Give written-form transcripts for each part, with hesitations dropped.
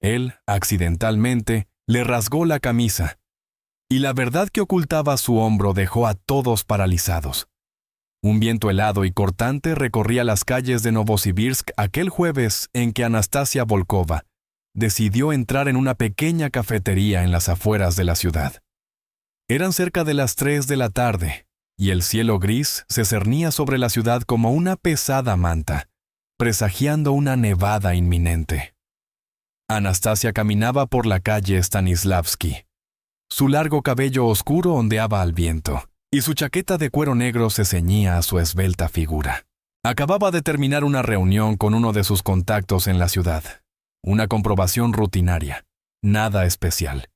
Él, accidentalmente, le rasgó la camisa, y la verdad que ocultaba su hombro dejó a todos paralizados. Un viento helado y cortante recorría las calles de Novosibirsk aquel jueves en que Anastasia Volkova decidió entrar en una pequeña cafetería en las afueras de la ciudad. Eran cerca de las 3 de la tarde, y el cielo gris se cernía sobre la ciudad como una pesada manta, presagiando una nevada inminente. Anastasia caminaba por la calle Stanislavski. Su largo cabello oscuro ondeaba al viento, y su chaqueta de cuero negro se ceñía a su esbelta figura. Acababa de terminar una reunión con uno de sus contactos en la ciudad. Una comprobación rutinaria, nada especial.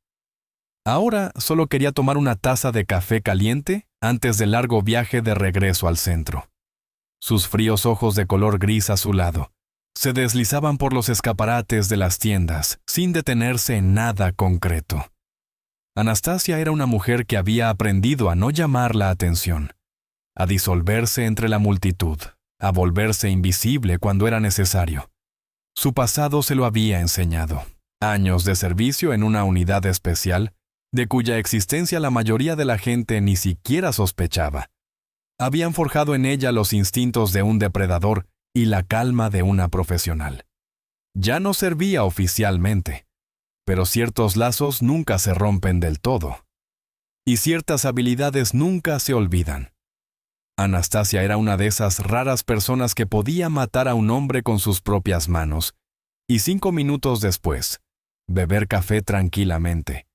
Ahora solo quería tomar una taza de café caliente antes del largo viaje de regreso al centro. Sus fríos ojos de color gris azulado se deslizaban por los escaparates de las tiendas sin detenerse en nada concreto. Anastasia era una mujer que había aprendido a no llamar la atención, a disolverse entre la multitud, a volverse invisible cuando era necesario. Su pasado se lo había enseñado. Años de servicio en una unidad especial, de cuya existencia la mayoría de la gente ni siquiera sospechaba, habían forjado en ella los instintos de un depredador y la calma de una profesional. Ya no servía oficialmente, pero ciertos lazos nunca se rompen del todo, y ciertas habilidades nunca se olvidan. Anastasia era una de esas raras personas que podía matar a un hombre con sus propias manos, y 5 minutos después, beber café tranquilamente,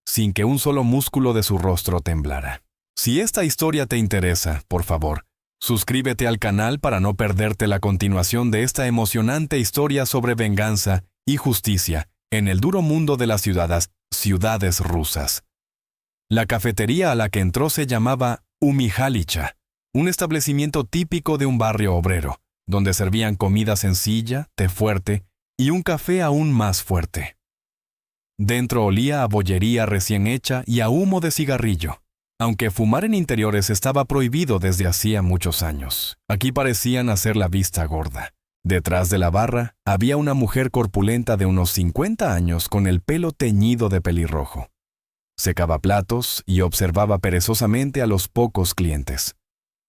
sin que un solo músculo de su rostro temblara. Si esta historia te interesa, por favor, suscríbete al canal para no perderte la continuación de esta emocionante historia sobre venganza y justicia en el duro mundo de las ciudades rusas. La cafetería a la que entró se llamaba Umihalicha, un establecimiento típico de un barrio obrero, donde servían comida sencilla, té fuerte y un café aún más fuerte. Dentro olía a bollería recién hecha y a humo de cigarrillo. Aunque fumar en interiores estaba prohibido desde hacía muchos años, aquí parecían hacer la vista gorda. Detrás de la barra había una mujer corpulenta de unos 50 años con el pelo teñido de pelirrojo. Secaba platos y observaba perezosamente a los pocos clientes.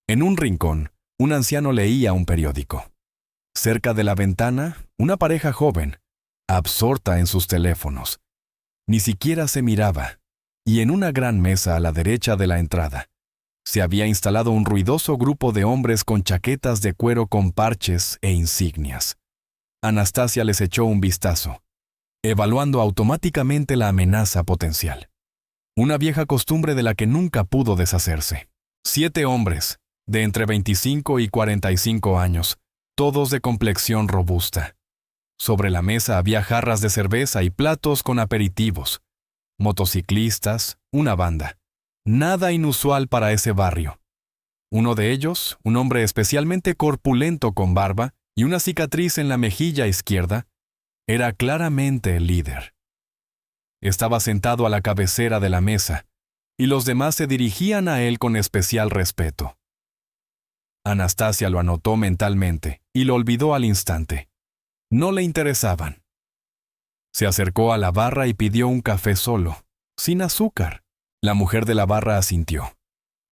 En un rincón, un anciano leía un periódico. Cerca de la ventana, una pareja joven, absorta en sus teléfonos. Ni siquiera se miraba, y en una gran mesa a la derecha de la entrada, se había instalado un ruidoso grupo de hombres con chaquetas de cuero con parches e insignias. Anastasia les echó un vistazo, evaluando automáticamente la amenaza potencial. Una vieja costumbre de la que nunca pudo deshacerse. 7 hombres, de entre 25 y 45 años, todos de complexión robusta. Sobre la mesa había jarras de cerveza y platos con aperitivos. Motociclistas, una banda. Nada inusual para ese barrio. Uno de ellos, un hombre especialmente corpulento con barba y una cicatriz en la mejilla izquierda, era claramente el líder. Estaba sentado a la cabecera de la mesa, y los demás se dirigían a él con especial respeto. Anastasia lo anotó mentalmente y lo olvidó al instante. No le interesaban. Se acercó a la barra y pidió un café solo, sin azúcar. La mujer de la barra asintió.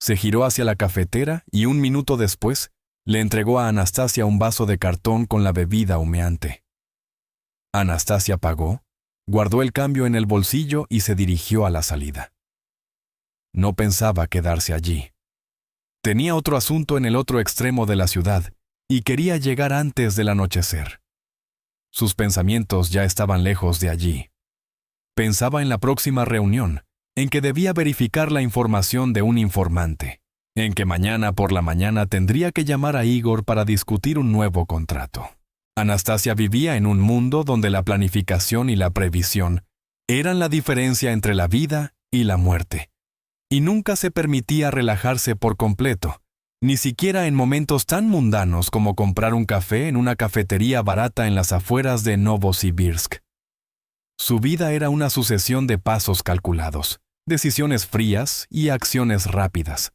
Se giró hacia la cafetera y 1 minuto después le entregó a Anastasia un vaso de cartón con la bebida humeante. Anastasia pagó, guardó el cambio en el bolsillo y se dirigió a la salida. No pensaba quedarse allí. Tenía otro asunto en el otro extremo de la ciudad y quería llegar antes del anochecer. Sus pensamientos ya estaban lejos de allí. Pensaba en la próxima reunión, en que debía verificar la información de un informante, en que mañana por la mañana tendría que llamar a Igor para discutir un nuevo contrato. Anastasia vivía en un mundo donde la planificación y la previsión eran la diferencia entre la vida y la muerte, y nunca se permitía relajarse por completo, ni siquiera en momentos tan mundanos como comprar un café en una cafetería barata en las afueras de Novosibirsk. Su vida era una sucesión de pasos calculados, decisiones frías y acciones rápidas.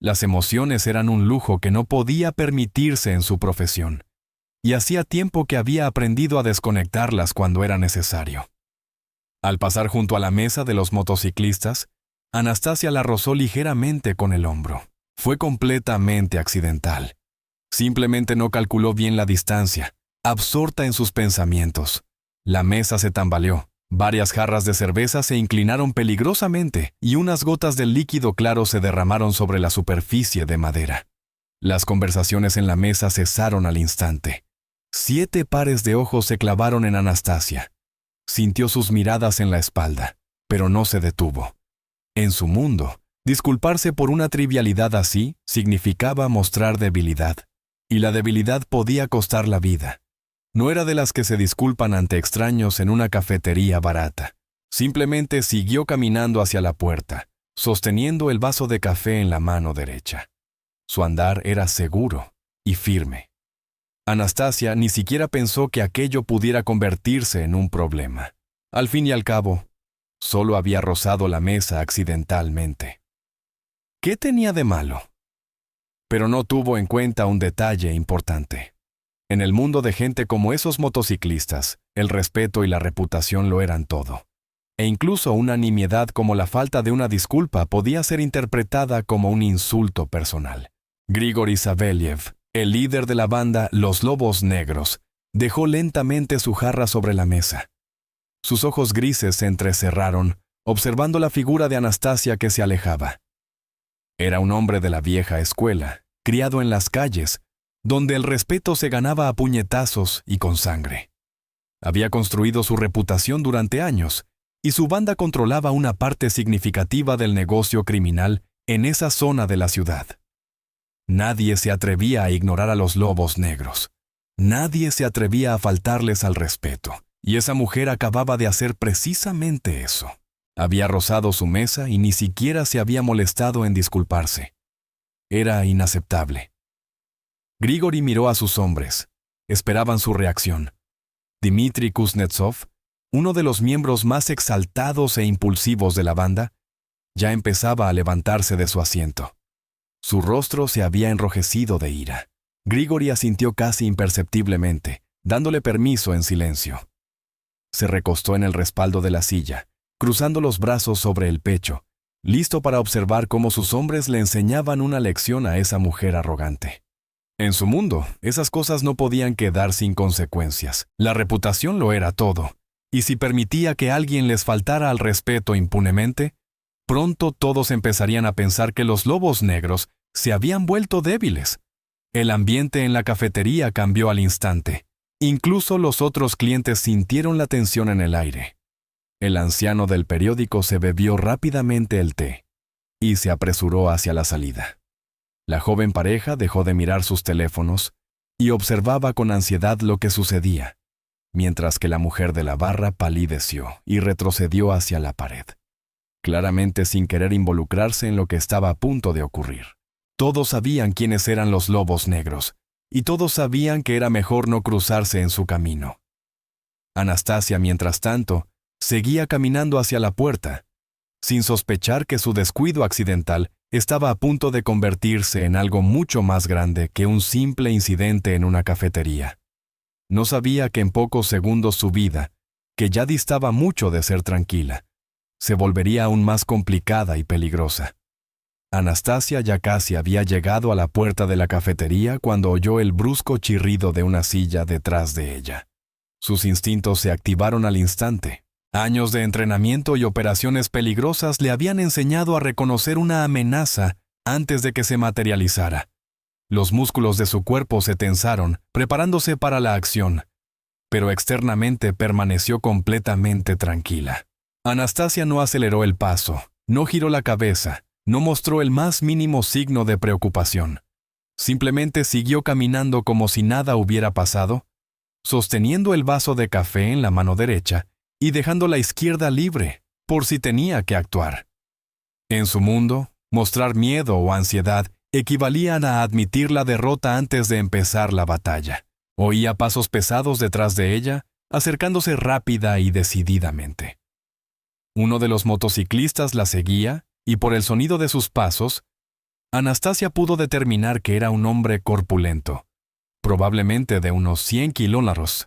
Las emociones eran un lujo que no podía permitirse en su profesión. y hacía tiempo que había aprendido a desconectarlas cuando era necesario. Al pasar junto a la mesa de los motociclistas, Anastasia la rozó ligeramente con el hombro. Fue completamente accidental. Simplemente no calculó bien la distancia, absorta en sus pensamientos. La mesa se tambaleó. Varias jarras de cerveza se inclinaron peligrosamente y unas gotas del líquido claro se derramaron sobre la superficie de madera. Las conversaciones en la mesa cesaron al instante. 7 pares de ojos se clavaron en Anastasia. Sintió sus miradas en la espalda, pero no se detuvo. En su mundo, disculparse por una trivialidad así significaba mostrar debilidad, y la debilidad podía costar la vida. No era de las que se disculpan ante extraños en una cafetería barata. Simplemente siguió caminando hacia la puerta, sosteniendo el vaso de café en la mano derecha. Su andar era seguro y firme. Anastasia ni siquiera pensó que aquello pudiera convertirse en un problema. Al fin y al cabo, solo había rozado la mesa accidentalmente. ¿Qué tenía de malo? Pero no tuvo en cuenta un detalle importante. En el mundo de gente como esos motociclistas, el respeto y la reputación lo eran todo. E incluso una nimiedad como la falta de una disculpa podía ser interpretada como un insulto personal. Grigori Savelyev, el líder de la banda Los Lobos Negros, dejó lentamente su jarra sobre la mesa. Sus ojos grises se entrecerraron, observando la figura de Anastasia que se alejaba. Era un hombre de la vieja escuela, criado en las calles, donde el respeto se ganaba a puñetazos y con sangre. Había construido su reputación durante años, y su banda controlaba una parte significativa del negocio criminal en esa zona de la ciudad. Nadie se atrevía a ignorar a los Lobos Negros. Nadie se atrevía a faltarles al respeto, y esa mujer acababa de hacer precisamente eso. Había rozado su mesa y ni siquiera se había molestado en disculparse. Era inaceptable. Grigori miró a sus hombres. Esperaban su reacción. Dmitri Kuznetsov, uno de los miembros más exaltados e impulsivos de la banda, ya empezaba a levantarse de su asiento. Su rostro se había enrojecido de ira. Grigori asintió casi imperceptiblemente, dándole permiso en silencio. Se recostó en el respaldo de la silla, cruzando los brazos sobre el pecho, listo para observar cómo sus hombres le enseñaban una lección a esa mujer arrogante. En su mundo, esas cosas no podían quedar sin consecuencias. La reputación lo era todo, y si permitía que alguien les faltara al respeto impunemente, pronto todos empezarían a pensar que los Lobos Negros se habían vuelto débiles. El ambiente en la cafetería cambió al instante. Incluso los otros clientes sintieron la tensión en el aire. El anciano del periódico se bebió rápidamente el té y se apresuró hacia la salida. La joven pareja dejó de mirar sus teléfonos y observaba con ansiedad lo que sucedía, mientras que la mujer de la barra palideció y retrocedió hacia la pared, claramente sin querer involucrarse en lo que estaba a punto de ocurrir. Todos sabían quiénes eran los Lobos Negros, y todos sabían que era mejor no cruzarse en su camino. Anastasia, mientras tanto, seguía caminando hacia la puerta, sin sospechar que su descuido accidental estaba a punto de convertirse en algo mucho más grande que un simple incidente en una cafetería. No sabía que en pocos segundos su vida, que ya distaba mucho de ser tranquila, se volvería aún más complicada y peligrosa. Anastasia ya casi había llegado a la puerta de la cafetería cuando oyó el brusco chirrido de una silla detrás de ella. Sus instintos se activaron al instante. Años de entrenamiento y operaciones peligrosas le habían enseñado a reconocer una amenaza antes de que se materializara. Los músculos de su cuerpo se tensaron, preparándose para la acción, pero externamente permaneció completamente tranquila. Anastasia no aceleró el paso, no giró la cabeza, no mostró el más mínimo signo de preocupación. Simplemente siguió caminando como si nada hubiera pasado, sosteniendo el vaso de café en la mano derecha y dejando la izquierda libre, por si tenía que actuar. En su mundo, mostrar miedo o ansiedad equivalían a admitir la derrota antes de empezar la batalla. Oía pasos pesados detrás de ella, acercándose rápida y decididamente. Uno de los motociclistas la seguía, y por el sonido de sus pasos, Anastasia pudo determinar que era un hombre corpulento, probablemente de unos 100 kilómetros.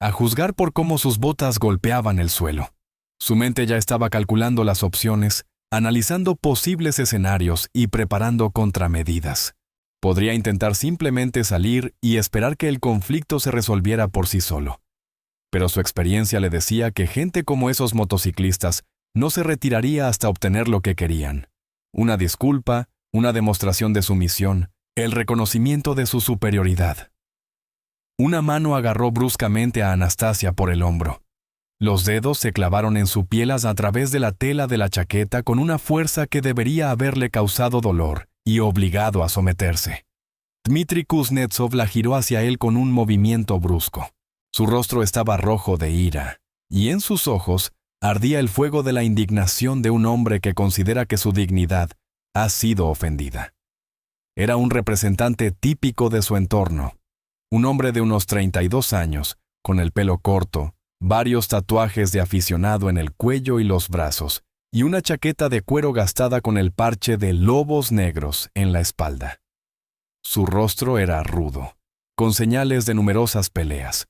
A juzgar por cómo sus botas golpeaban el suelo. Su mente ya estaba calculando las opciones, analizando posibles escenarios y preparando contramedidas. Podría intentar simplemente salir y esperar que el conflicto se resolviera por sí solo. Pero su experiencia le decía que gente como esos motociclistas no se retiraría hasta obtener lo que querían. Una disculpa, una demostración de sumisión, el reconocimiento de su superioridad. Una mano agarró bruscamente a Anastasia por el hombro. Los dedos se clavaron en su piel a través de la tela de la chaqueta con una fuerza que debería haberle causado dolor y obligado a someterse. Dmitri Kuznetsov la giró hacia él con un movimiento brusco. Su rostro estaba rojo de ira, y en sus ojos ardía el fuego de la indignación de un hombre que considera que su dignidad ha sido ofendida. Era un representante típico de su entorno. Un hombre de unos 32 años, con el pelo corto, varios tatuajes de aficionado en el cuello y los brazos, y una chaqueta de cuero gastada con el parche de lobos negros en la espalda. Su rostro era rudo, con señales de numerosas peleas.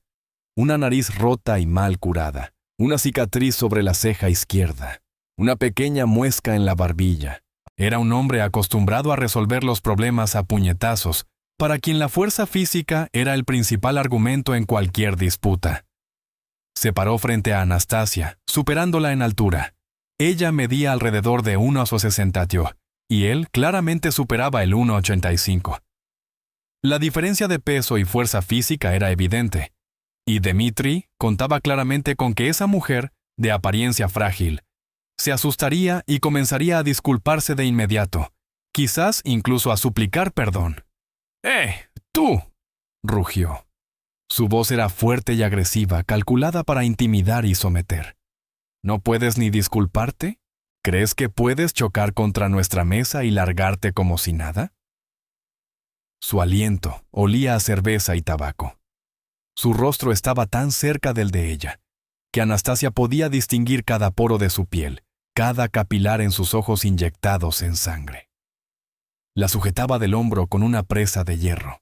Una nariz rota y mal curada, una cicatriz sobre la ceja izquierda, una pequeña muesca en la barbilla. Era un hombre acostumbrado a resolver los problemas a puñetazos, para quien la fuerza física era el principal argumento en cualquier disputa. Se paró frente a Anastasia, superándola en altura. Ella medía alrededor de 1,68 y él claramente superaba el 1,85. La diferencia de peso y fuerza física era evidente, y Dmitri contaba claramente con que esa mujer, de apariencia frágil, se asustaría y comenzaría a disculparse de inmediato, quizás incluso a suplicar perdón. ¡Tú!, rugió. Su voz era fuerte y agresiva, calculada para intimidar y someter. ¿No puedes ni disculparte? ¿Crees que puedes chocar contra nuestra mesa y largarte como si nada? Su aliento olía a cerveza y tabaco. Su rostro estaba tan cerca del de ella, que Anastasia podía distinguir cada poro de su piel, cada capilar en sus ojos inyectados en sangre. La sujetaba del hombro con una presa de hierro.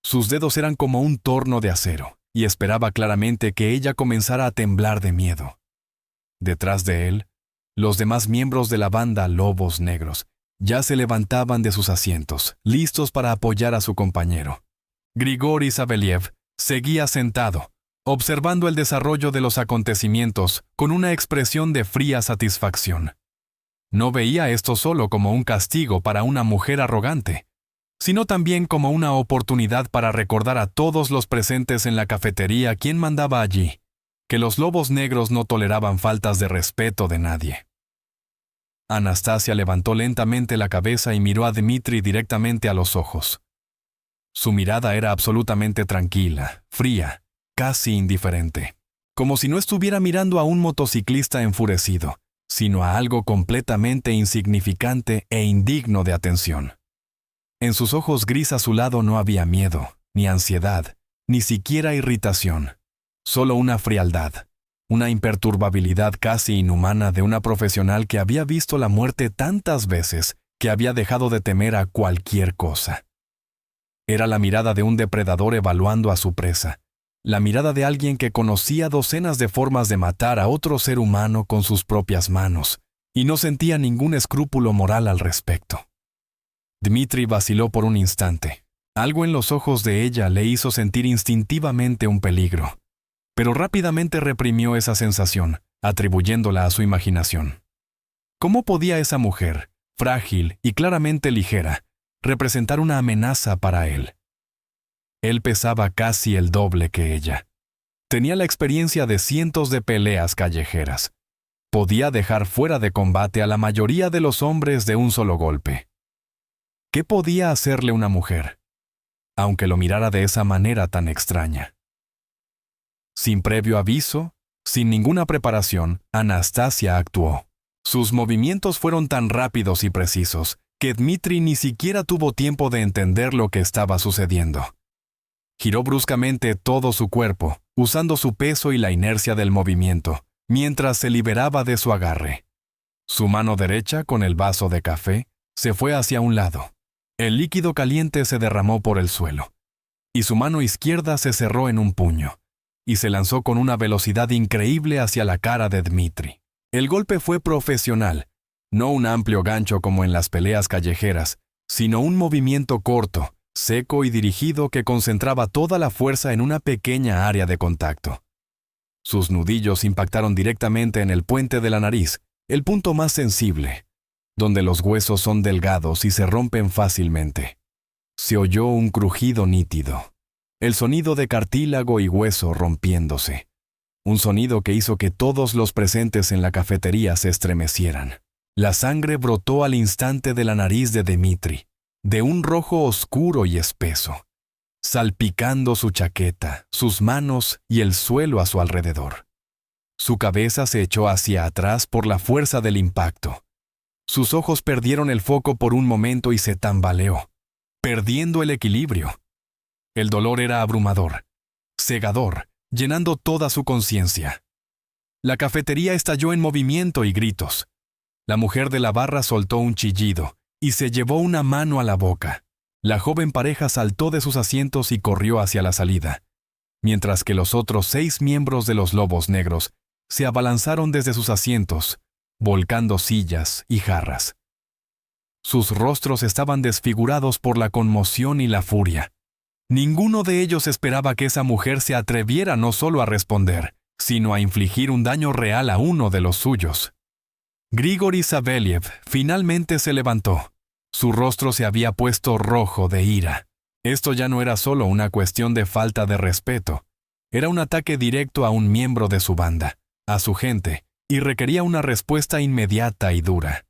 Sus dedos eran como un torno de acero, y esperaba claramente que ella comenzara a temblar de miedo. Detrás de él, los demás miembros de la banda Lobos Negros ya se levantaban de sus asientos, listos para apoyar a su compañero. Grigori Saveliev seguía sentado, observando el desarrollo de los acontecimientos con una expresión de fría satisfacción. No veía esto solo como un castigo para una mujer arrogante, sino también como una oportunidad para recordar a todos los presentes en la cafetería quién mandaba allí, que los Lobos Negros no toleraban faltas de respeto de nadie. Anastasia levantó lentamente la cabeza y miró a Dmitri directamente a los ojos. Su mirada era absolutamente tranquila, fría, casi indiferente, como si no estuviera mirando a un motociclista enfurecido, sino a algo completamente insignificante e indigno de atención. En sus ojos gris azulado no había miedo, ni ansiedad, ni siquiera irritación, solo una frialdad, una imperturbabilidad casi inhumana de una profesional que había visto la muerte tantas veces que había dejado de temer a cualquier cosa. Era la mirada de un depredador evaluando a su presa, la mirada de alguien que conocía docenas de formas de matar a otro ser humano con sus propias manos, y no sentía ningún escrúpulo moral al respecto. Dmitri vaciló por un instante. Algo en los ojos de ella le hizo sentir instintivamente un peligro, pero rápidamente reprimió esa sensación, atribuyéndola a su imaginación. ¿Cómo podía esa mujer, frágil y claramente ligera, representar una amenaza para él? Él pesaba casi el doble que ella. Tenía la experiencia de cientos de peleas callejeras. Podía dejar fuera de combate a la mayoría de los hombres de un solo golpe. ¿Qué podía hacerle una mujer, aunque lo mirara de esa manera tan extraña? Sin previo aviso, sin ninguna preparación, Anastasia actuó. Sus movimientos fueron tan rápidos y precisos que Dmitri ni siquiera tuvo tiempo de entender lo que estaba sucediendo. Giró bruscamente todo su cuerpo, usando su peso y la inercia del movimiento, mientras se liberaba de su agarre. Su mano derecha, con el vaso de café, se fue hacia un lado. El líquido caliente se derramó por el suelo. y su mano izquierda se cerró en un puño, y se lanzó con una velocidad increíble hacia la cara de Dmitri. El golpe fue profesional, no un amplio gancho como en las peleas callejeras, sino un movimiento corto, seco y dirigido que concentraba toda la fuerza en una pequeña área de contacto. Sus nudillos impactaron directamente en el puente de la nariz, el punto más sensible, donde los huesos son delgados y se rompen fácilmente. Se oyó un crujido nítido, el sonido de cartílago y hueso rompiéndose, un sonido que hizo que todos los presentes en la cafetería se estremecieran. La sangre brotó al instante de la nariz de Dmitri, de un rojo oscuro y espeso, salpicando su chaqueta, sus manos y el suelo a su alrededor. Su cabeza se echó hacia atrás por la fuerza del impacto. Sus ojos perdieron el foco por un momento y se tambaleó, perdiendo el equilibrio. El dolor era abrumador, cegador, llenando toda su conciencia. La cafetería estalló en movimiento y gritos. La mujer de la barra soltó un chillido y se llevó una mano a la boca. La joven pareja saltó de sus asientos y corrió hacia la salida, mientras que los otros 6 miembros de los Lobos Negros se abalanzaron desde sus asientos, volcando sillas y jarras. Sus rostros estaban desfigurados por la conmoción y la furia. Ninguno de ellos esperaba que esa mujer se atreviera no solo a responder, sino a infligir un daño real a uno de los suyos. Grigori Saveliev finalmente se levantó. Su rostro se había puesto rojo de ira. Esto ya no era solo una cuestión de falta de respeto. Era un ataque directo a un miembro de su banda, a su gente, y requería una respuesta inmediata y dura.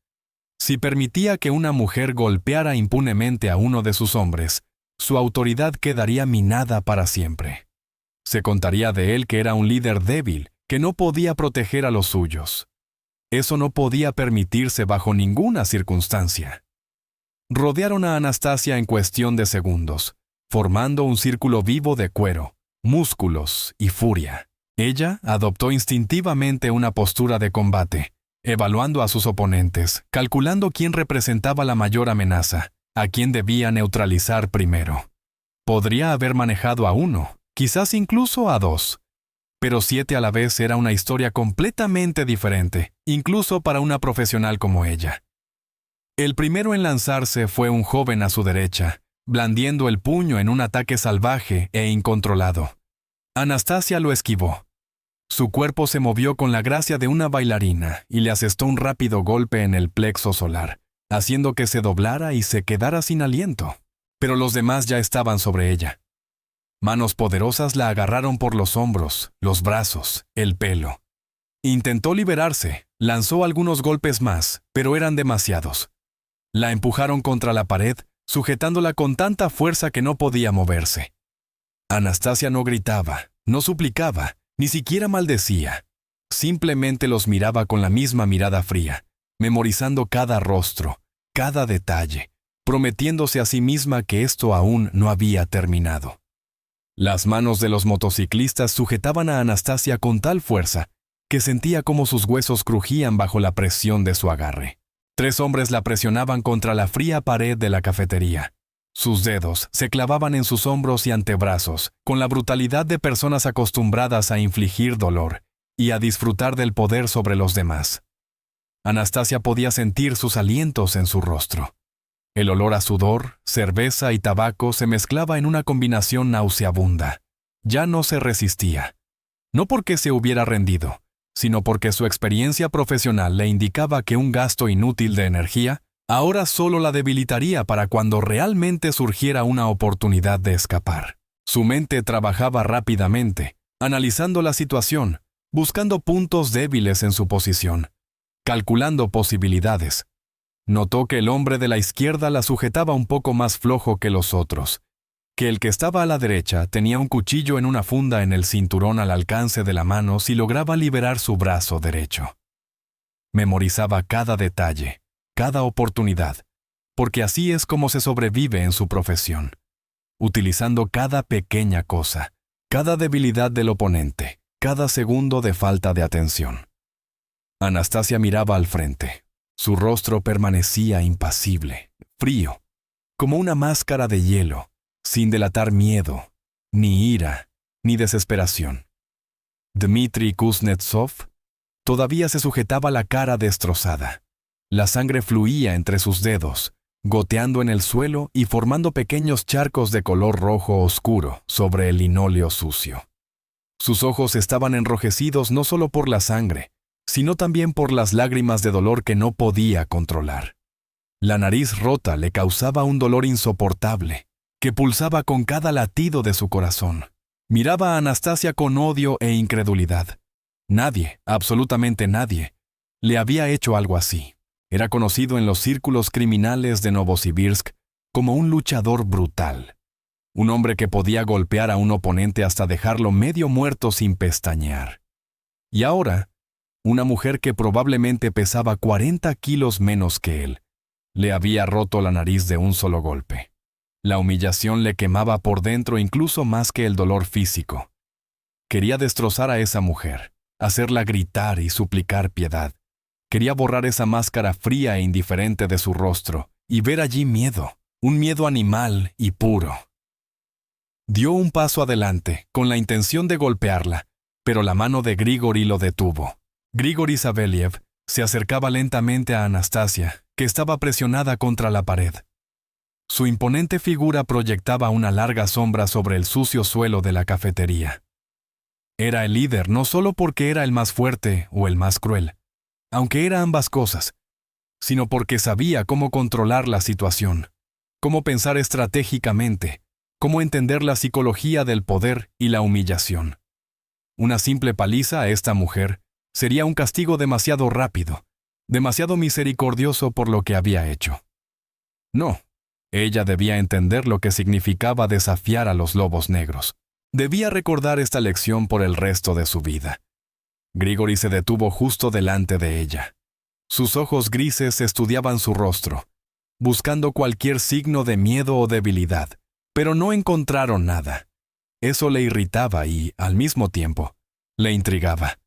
Si permitía que una mujer golpeara impunemente a uno de sus hombres, su autoridad quedaría minada para siempre. Se contaría de él que era un líder débil, que no podía proteger a los suyos. Eso no podía permitirse bajo ninguna circunstancia. Rodearon a Anastasia en cuestión de segundos, formando un círculo vivo de cuero, músculos y furia. Ella adoptó instintivamente una postura de combate, evaluando a sus oponentes, calculando quién representaba la mayor amenaza, a quién debía neutralizar primero. Podría haber manejado a 1, quizás incluso a 2, pero 7 a la vez era una historia completamente diferente, incluso para una profesional como ella. El primero en lanzarse fue un joven a su derecha, blandiendo el puño en un ataque salvaje e incontrolado. Anastasia lo esquivó. Su cuerpo se movió con la gracia de una bailarina y le asestó un rápido golpe en el plexo solar, haciendo que se doblara y se quedara sin aliento. Pero los demás ya estaban sobre ella. Manos poderosas la agarraron por los hombros, los brazos, el pelo. Intentó liberarse, lanzó algunos golpes más, pero eran demasiados. La empujaron contra la pared, sujetándola con tanta fuerza que no podía moverse. Anastasia no gritaba, no suplicaba, ni siquiera maldecía. Simplemente los miraba con la misma mirada fría, memorizando cada rostro, cada detalle, prometiéndose a sí misma que esto aún no había terminado. Las manos de los motociclistas sujetaban a Anastasia con tal fuerza que sentía como sus huesos crujían bajo la presión de su agarre. 3 hombres la presionaban contra la fría pared de la cafetería. Sus dedos se clavaban en sus hombros y antebrazos, con la brutalidad de personas acostumbradas a infligir dolor y a disfrutar del poder sobre los demás. Anastasia podía sentir sus alientos en su rostro. El olor a sudor, cerveza y tabaco se mezclaba en una combinación nauseabunda. Ya no se resistía. No porque se hubiera rendido, sino porque su experiencia profesional le indicaba que un gasto inútil de energía ahora solo la debilitaría para cuando realmente surgiera una oportunidad de escapar. Su mente trabajaba rápidamente, analizando la situación, buscando puntos débiles en su posición, calculando posibilidades. Notó que el hombre de la izquierda la sujetaba un poco más flojo que los otros, que el que estaba a la derecha tenía un cuchillo en una funda en el cinturón al alcance de la mano si lograba liberar su brazo derecho. Memorizaba cada detalle, cada oportunidad, porque así es como se sobrevive en su profesión, utilizando cada pequeña cosa, cada debilidad del oponente, cada segundo de falta de atención. Anastasia miraba al frente. Su rostro permanecía impasible, frío, como una máscara de hielo, sin delatar miedo, ni ira, ni desesperación. Dmitri Kuznetsov todavía se sujetaba la cara destrozada. La sangre fluía entre sus dedos, goteando en el suelo y formando pequeños charcos de color rojo oscuro sobre el linóleo sucio. Sus ojos estaban enrojecidos no solo por la sangre, sino también por las lágrimas de dolor que no podía controlar. La nariz rota le causaba un dolor insoportable, que pulsaba con cada latido de su corazón. Miraba a Anastasia con odio e incredulidad. Nadie, absolutamente nadie, le había hecho algo así. Era conocido en los círculos criminales de Novosibirsk como un luchador brutal. Un hombre que podía golpear a un oponente hasta dejarlo medio muerto sin pestañear. Y ahora, una mujer que probablemente pesaba 40 kilos menos que él, le había roto la nariz de un solo golpe. La humillación le quemaba por dentro incluso más que el dolor físico. Quería destrozar a esa mujer, hacerla gritar y suplicar piedad. Quería borrar esa máscara fría e indiferente de su rostro y ver allí miedo, un miedo animal y puro. Dio un paso adelante, con la intención de golpearla, pero la mano de Grigori lo detuvo. Grigori Saveliev se acercaba lentamente a Anastasia, que estaba presionada contra la pared. Su imponente figura proyectaba una larga sombra sobre el sucio suelo de la cafetería. Era el líder no solo porque era el más fuerte o el más cruel, aunque era ambas cosas, sino porque sabía cómo controlar la situación, cómo pensar estratégicamente, cómo entender la psicología del poder y la humillación. Una simple paliza a esta mujer sería un castigo demasiado rápido, demasiado misericordioso por lo que había hecho. No, ella debía entender lo que significaba desafiar a los lobos negros. Debía recordar esta lección por el resto de su vida. Grigori se detuvo justo delante de ella. Sus ojos grises estudiaban su rostro, buscando cualquier signo de miedo o debilidad, pero no encontraron nada. Eso le irritaba y, al mismo tiempo, le intrigaba.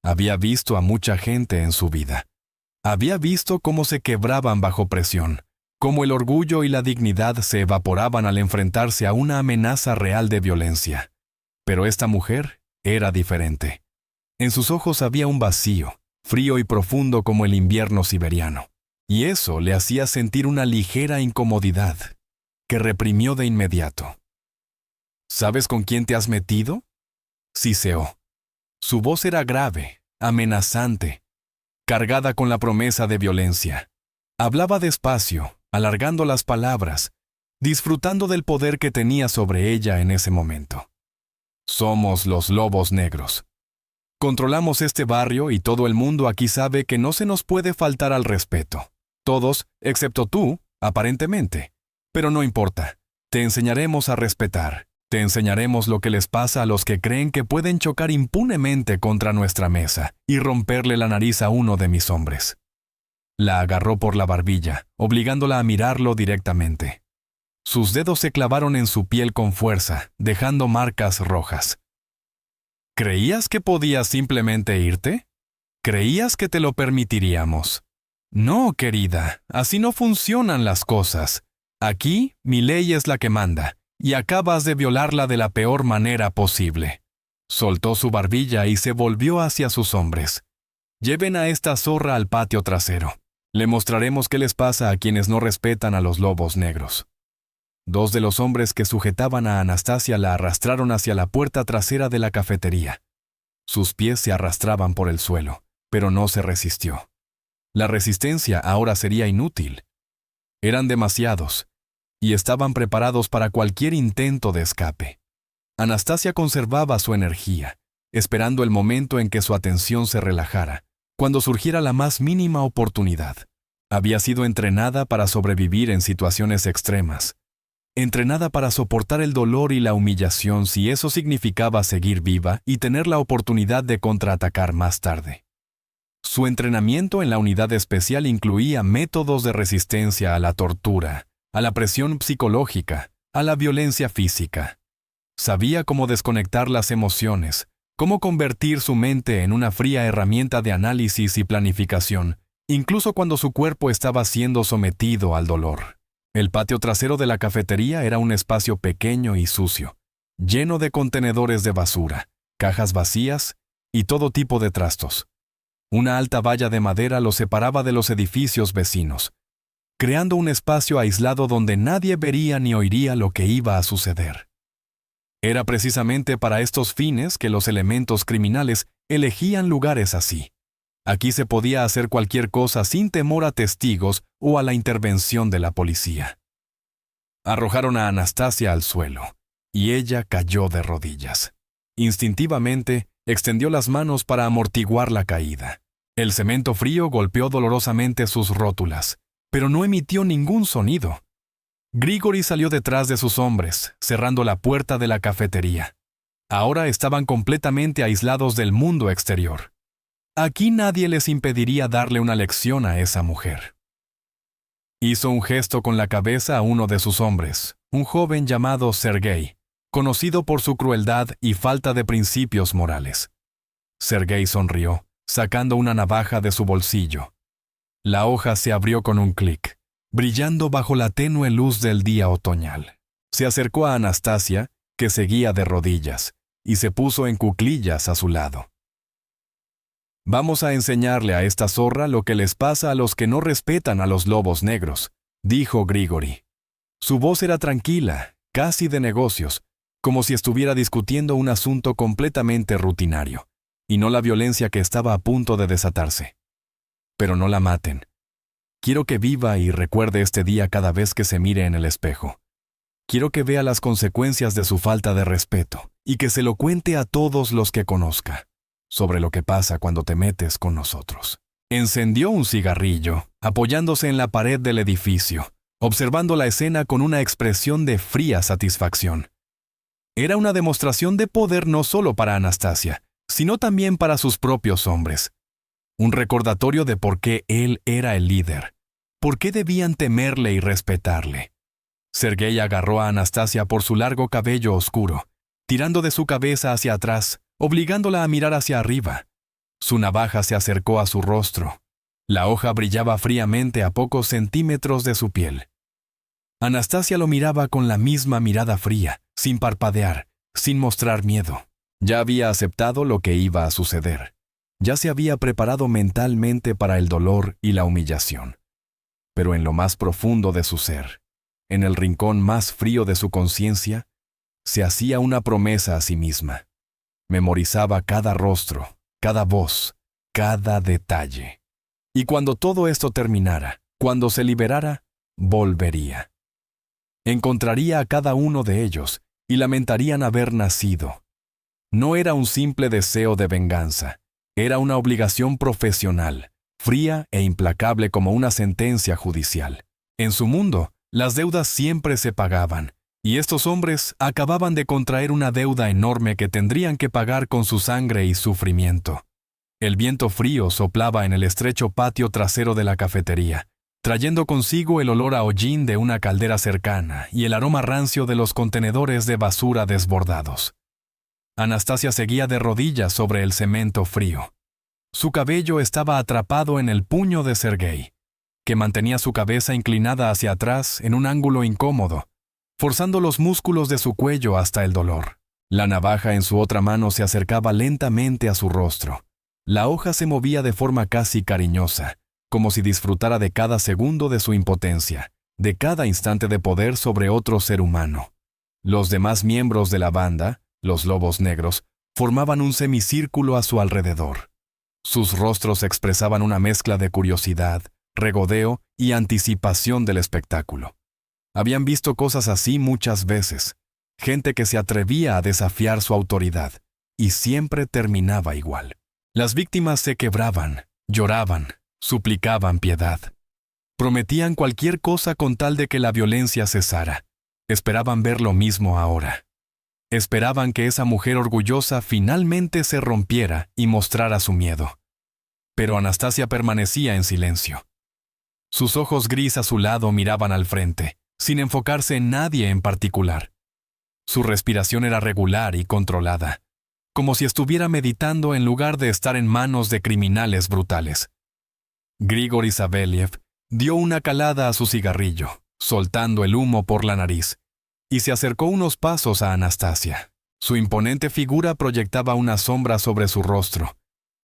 Había visto a mucha gente en su vida. Había visto cómo se quebraban bajo presión, cómo el orgullo y la dignidad se evaporaban al enfrentarse a una amenaza real de violencia. Pero esta mujer era diferente. En sus ojos había un vacío, frío y profundo como el invierno siberiano, y eso le hacía sentir una ligera incomodidad, que reprimió de inmediato. ¿Sabes con quién te has metido? Siseó. Su voz era grave, amenazante, cargada con la promesa de violencia. Hablaba despacio, alargando las palabras, disfrutando del poder que tenía sobre ella en ese momento. Somos los lobos negros. Controlamos este barrio y todo el mundo aquí sabe que no se nos puede faltar al respeto. Todos, excepto tú, aparentemente. Pero no importa. Te enseñaremos a respetar. Te enseñaremos lo que les pasa a los que creen que pueden chocar impunemente contra nuestra mesa y romperle la nariz a uno de mis hombres. La agarró por la barbilla, obligándola a mirarlo directamente. Sus dedos se clavaron en su piel con fuerza, dejando marcas rojas. ¿Creías que podías simplemente irte? ¿Creías que te lo permitiríamos? No, querida, así no funcionan las cosas. Aquí, mi ley es la que manda, y acabas de violarla de la peor manera posible. Soltó su barbilla y se volvió hacia sus hombres. Lleven a esta zorra al patio trasero. Le mostraremos qué les pasa a quienes no respetan a los lobos negros. Dos de los hombres que sujetaban a Anastasia la arrastraron hacia la puerta trasera de la cafetería. Sus pies se arrastraban por el suelo, pero no se resistió. La resistencia ahora sería inútil. Eran demasiados, y estaban preparados para cualquier intento de escape. Anastasia conservaba su energía, esperando el momento en que su atención se relajara, cuando surgiera la más mínima oportunidad. Había sido entrenada para sobrevivir en situaciones extremas, entrenada para soportar el dolor y la humillación si eso significaba seguir viva y tener la oportunidad de contraatacar más tarde. Su entrenamiento en la unidad especial incluía métodos de resistencia a la tortura, a la presión psicológica, a la violencia física. Sabía cómo desconectar las emociones, cómo convertir su mente en una fría herramienta de análisis y planificación, incluso cuando su cuerpo estaba siendo sometido al dolor. El patio trasero de la cafetería era un espacio pequeño y sucio, lleno de contenedores de basura, cajas vacías y todo tipo de trastos. Una alta valla de madera los separaba de los edificios vecinos, creando un espacio aislado donde nadie vería ni oiría lo que iba a suceder. Era precisamente para estos fines que los elementos criminales elegían lugares así. Aquí se podía hacer cualquier cosa sin temor a testigos o a la intervención de la policía. Arrojaron a Anastasia al suelo, y ella cayó de rodillas. Instintivamente, extendió las manos para amortiguar la caída. El cemento frío golpeó dolorosamente sus rótulas, pero no emitió ningún sonido. Grigori salió detrás de sus hombres, cerrando la puerta de la cafetería. Ahora estaban completamente aislados del mundo exterior. Aquí nadie les impediría darle una lección a esa mujer. Hizo un gesto con la cabeza a uno de sus hombres, un joven llamado Sergei, conocido por su crueldad y falta de principios morales. Sergei sonrió, sacando una navaja de su bolsillo. La hoja se abrió con un clic, brillando bajo la tenue luz del día otoñal. Se acercó a Anastasia, que seguía de rodillas, y se puso en cuclillas a su lado. «Vamos a enseñarle a esta zorra lo que les pasa a los que no respetan a los lobos negros», dijo Grigori. Su voz era tranquila, casi de negocios, como si estuviera discutiendo un asunto completamente rutinario, y no la violencia que estaba a punto de desatarse. «Pero no la maten. Quiero que viva y recuerde este día cada vez que se mire en el espejo. Quiero que vea las consecuencias de su falta de respeto y que se lo cuente a todos los que conozca sobre lo que pasa cuando te metes con nosotros». Encendió un cigarrillo, apoyándose en la pared del edificio, observando la escena con una expresión de fría satisfacción. Era una demostración de poder no solo para Anastasia, sino también para sus propios hombres. Un recordatorio de por qué él era el líder, por qué debían temerle y respetarle. Sergei agarró a Anastasia por su largo cabello oscuro, tirando de su cabeza hacia atrás, obligándola a mirar hacia arriba. Su navaja se acercó a su rostro. La hoja brillaba fríamente a pocos centímetros de su piel. Anastasia lo miraba con la misma mirada fría, sin parpadear, sin mostrar miedo. Ya había aceptado lo que iba a suceder. Ya se había preparado mentalmente para el dolor y la humillación. Pero en lo más profundo de su ser, en el rincón más frío de su conciencia, se hacía una promesa a sí misma. Memorizaba cada rostro, cada voz, cada detalle. Y cuando todo esto terminara, cuando se liberara, volvería. Encontraría a cada uno de ellos y lamentarían haber nacido. No era un simple deseo de venganza, era una obligación profesional, fría e implacable como una sentencia judicial. En su mundo, las deudas siempre se pagaban, y estos hombres acababan de contraer una deuda enorme que tendrían que pagar con su sangre y sufrimiento. El viento frío soplaba en el estrecho patio trasero de la cafetería, trayendo consigo el olor a hollín de una caldera cercana y el aroma rancio de los contenedores de basura desbordados. Anastasia seguía de rodillas sobre el cemento frío. Su cabello estaba atrapado en el puño de Sergei, que mantenía su cabeza inclinada hacia atrás en un ángulo incómodo, forzando los músculos de su cuello hasta el dolor. La navaja en su otra mano se acercaba lentamente a su rostro. La hoja se movía de forma casi cariñosa, como si disfrutara de cada segundo de su impotencia, de cada instante de poder sobre otro ser humano. Los demás miembros de la banda, los lobos negros, formaban un semicírculo a su alrededor. Sus rostros expresaban una mezcla de curiosidad, regodeo y anticipación del espectáculo. Habían visto cosas así muchas veces, gente que se atrevía a desafiar su autoridad, y siempre terminaba igual. Las víctimas se quebraban, lloraban, suplicaban piedad. Prometían cualquier cosa con tal de que la violencia cesara. Esperaban ver lo mismo ahora. Esperaban que esa mujer orgullosa finalmente se rompiera y mostrara su miedo. Pero Anastasia permanecía en silencio. Sus ojos gris azulado miraban al frente, sin enfocarse en nadie en particular. Su respiración era regular y controlada, como si estuviera meditando en lugar de estar en manos de criminales brutales. Grigori Saveliev dio una calada a su cigarrillo, soltando el humo por la nariz, y se acercó unos pasos a Anastasia. Su imponente figura proyectaba una sombra sobre su rostro,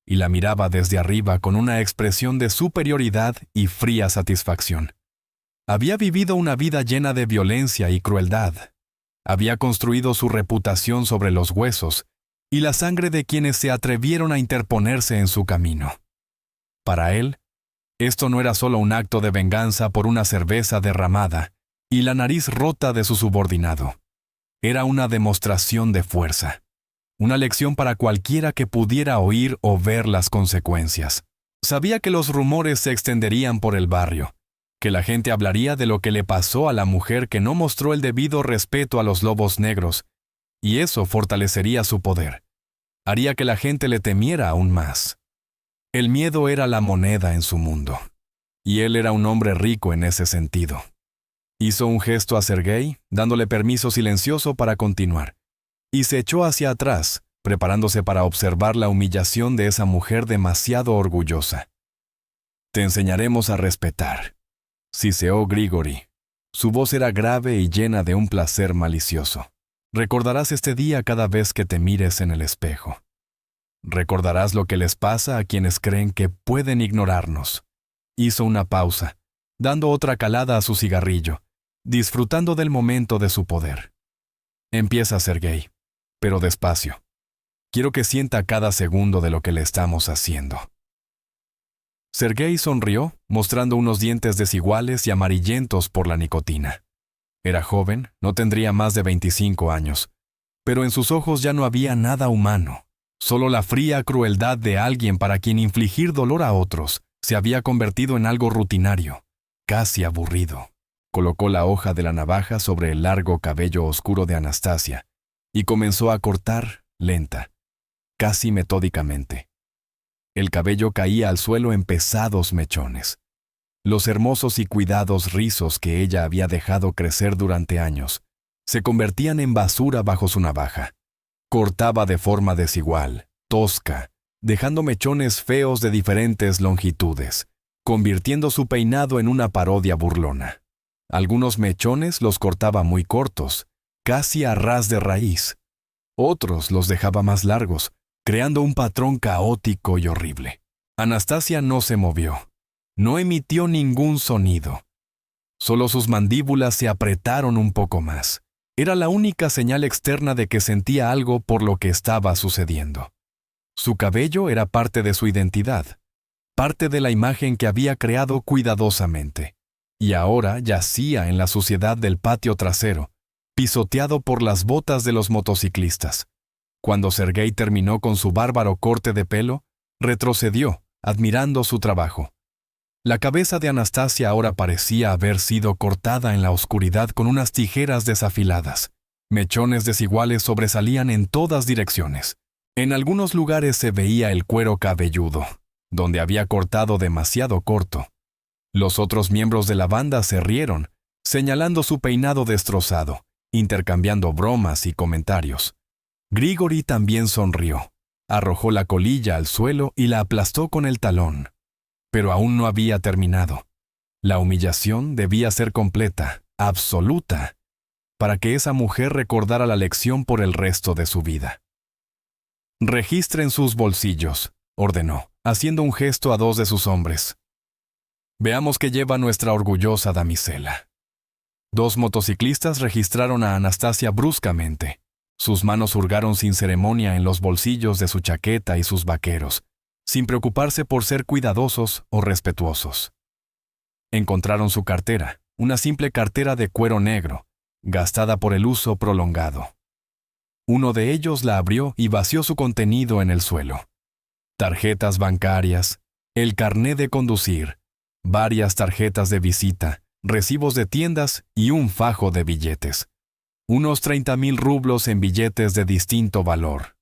y la miraba desde arriba con una expresión de superioridad y fría satisfacción. Había vivido una vida llena de violencia y crueldad. Había construido su reputación sobre los huesos y la sangre de quienes se atrevieron a interponerse en su camino. Para él, esto no era solo un acto de venganza por una cerveza derramada y la nariz rota de su subordinado. Era una demostración de fuerza, una lección para cualquiera que pudiera oír o ver las consecuencias. Sabía que los rumores se extenderían por el barrio, que la gente hablaría de lo que le pasó a la mujer que no mostró el debido respeto a los lobos negros, y eso fortalecería su poder. Haría que la gente le temiera aún más. El miedo era la moneda en su mundo, y él era un hombre rico en ese sentido. Hizo un gesto a Sergei, dándole permiso silencioso para continuar, y se echó hacia atrás, preparándose para observar la humillación de esa mujer demasiado orgullosa. «Te enseñaremos a respetar», siseó Grigori. Su voz era grave y llena de un placer malicioso. «Recordarás este día cada vez que te mires en el espejo. Recordarás lo que les pasa a quienes creen que pueden ignorarnos». Hizo una pausa, dando otra calada a su cigarrillo, disfrutando del momento de su poder. «Empieza, Sergei, pero despacio. Quiero que sienta cada segundo de lo que le estamos haciendo». Sergei sonrió, mostrando unos dientes desiguales y amarillentos por la nicotina. Era joven, no tendría más de 25 años, pero en sus ojos ya no había nada humano, solo la fría crueldad de alguien para quien infligir dolor a otros se había convertido en algo rutinario, casi aburrido. Colocó la hoja de la navaja sobre el largo cabello oscuro de Anastasia y comenzó a cortar, lenta, casi metódicamente. El cabello caía al suelo en pesados mechones. Los hermosos y cuidados rizos que ella había dejado crecer durante años se convertían en basura bajo su navaja. Cortaba de forma desigual, tosca, dejando mechones feos de diferentes longitudes, convirtiendo su peinado en una parodia burlona. Algunos mechones los cortaba muy cortos, casi a ras de raíz. Otros los dejaba más largos, creando un patrón caótico y horrible. Anastasia no se movió. No emitió ningún sonido. Solo sus mandíbulas se apretaron un poco más. Era la única señal externa de que sentía algo por lo que estaba sucediendo. Su cabello era parte de su identidad, parte de la imagen que había creado cuidadosamente, y ahora yacía en la suciedad del patio trasero, pisoteado por las botas de los motociclistas. Cuando Sergei terminó con su bárbaro corte de pelo, retrocedió, admirando su trabajo. La cabeza de Anastasia ahora parecía haber sido cortada en la oscuridad con unas tijeras desafiladas. Mechones desiguales sobresalían en todas direcciones. En algunos lugares se veía el cuero cabelludo, donde había cortado demasiado corto. Los otros miembros de la banda se rieron, señalando su peinado destrozado, intercambiando bromas y comentarios. Grigori también sonrió, arrojó la colilla al suelo y la aplastó con el talón. Pero aún no había terminado. La humillación debía ser completa, absoluta, para que esa mujer recordara la lección por el resto de su vida. «Registren sus bolsillos», ordenó, haciendo un gesto a dos de sus hombres. «Veamos qué lleva nuestra orgullosa damisela». Dos motociclistas registraron a Anastasia bruscamente. Sus manos hurgaron sin ceremonia en los bolsillos de su chaqueta y sus vaqueros, sin preocuparse por ser cuidadosos o respetuosos. Encontraron su cartera, una simple cartera de cuero negro, gastada por el uso prolongado. Uno de ellos la abrió y vació su contenido en el suelo. Tarjetas bancarias, el carné de conducir, varias tarjetas de visita, recibos de tiendas y un fajo de billetes. Unos 30,000 rublos en billetes de distinto valor.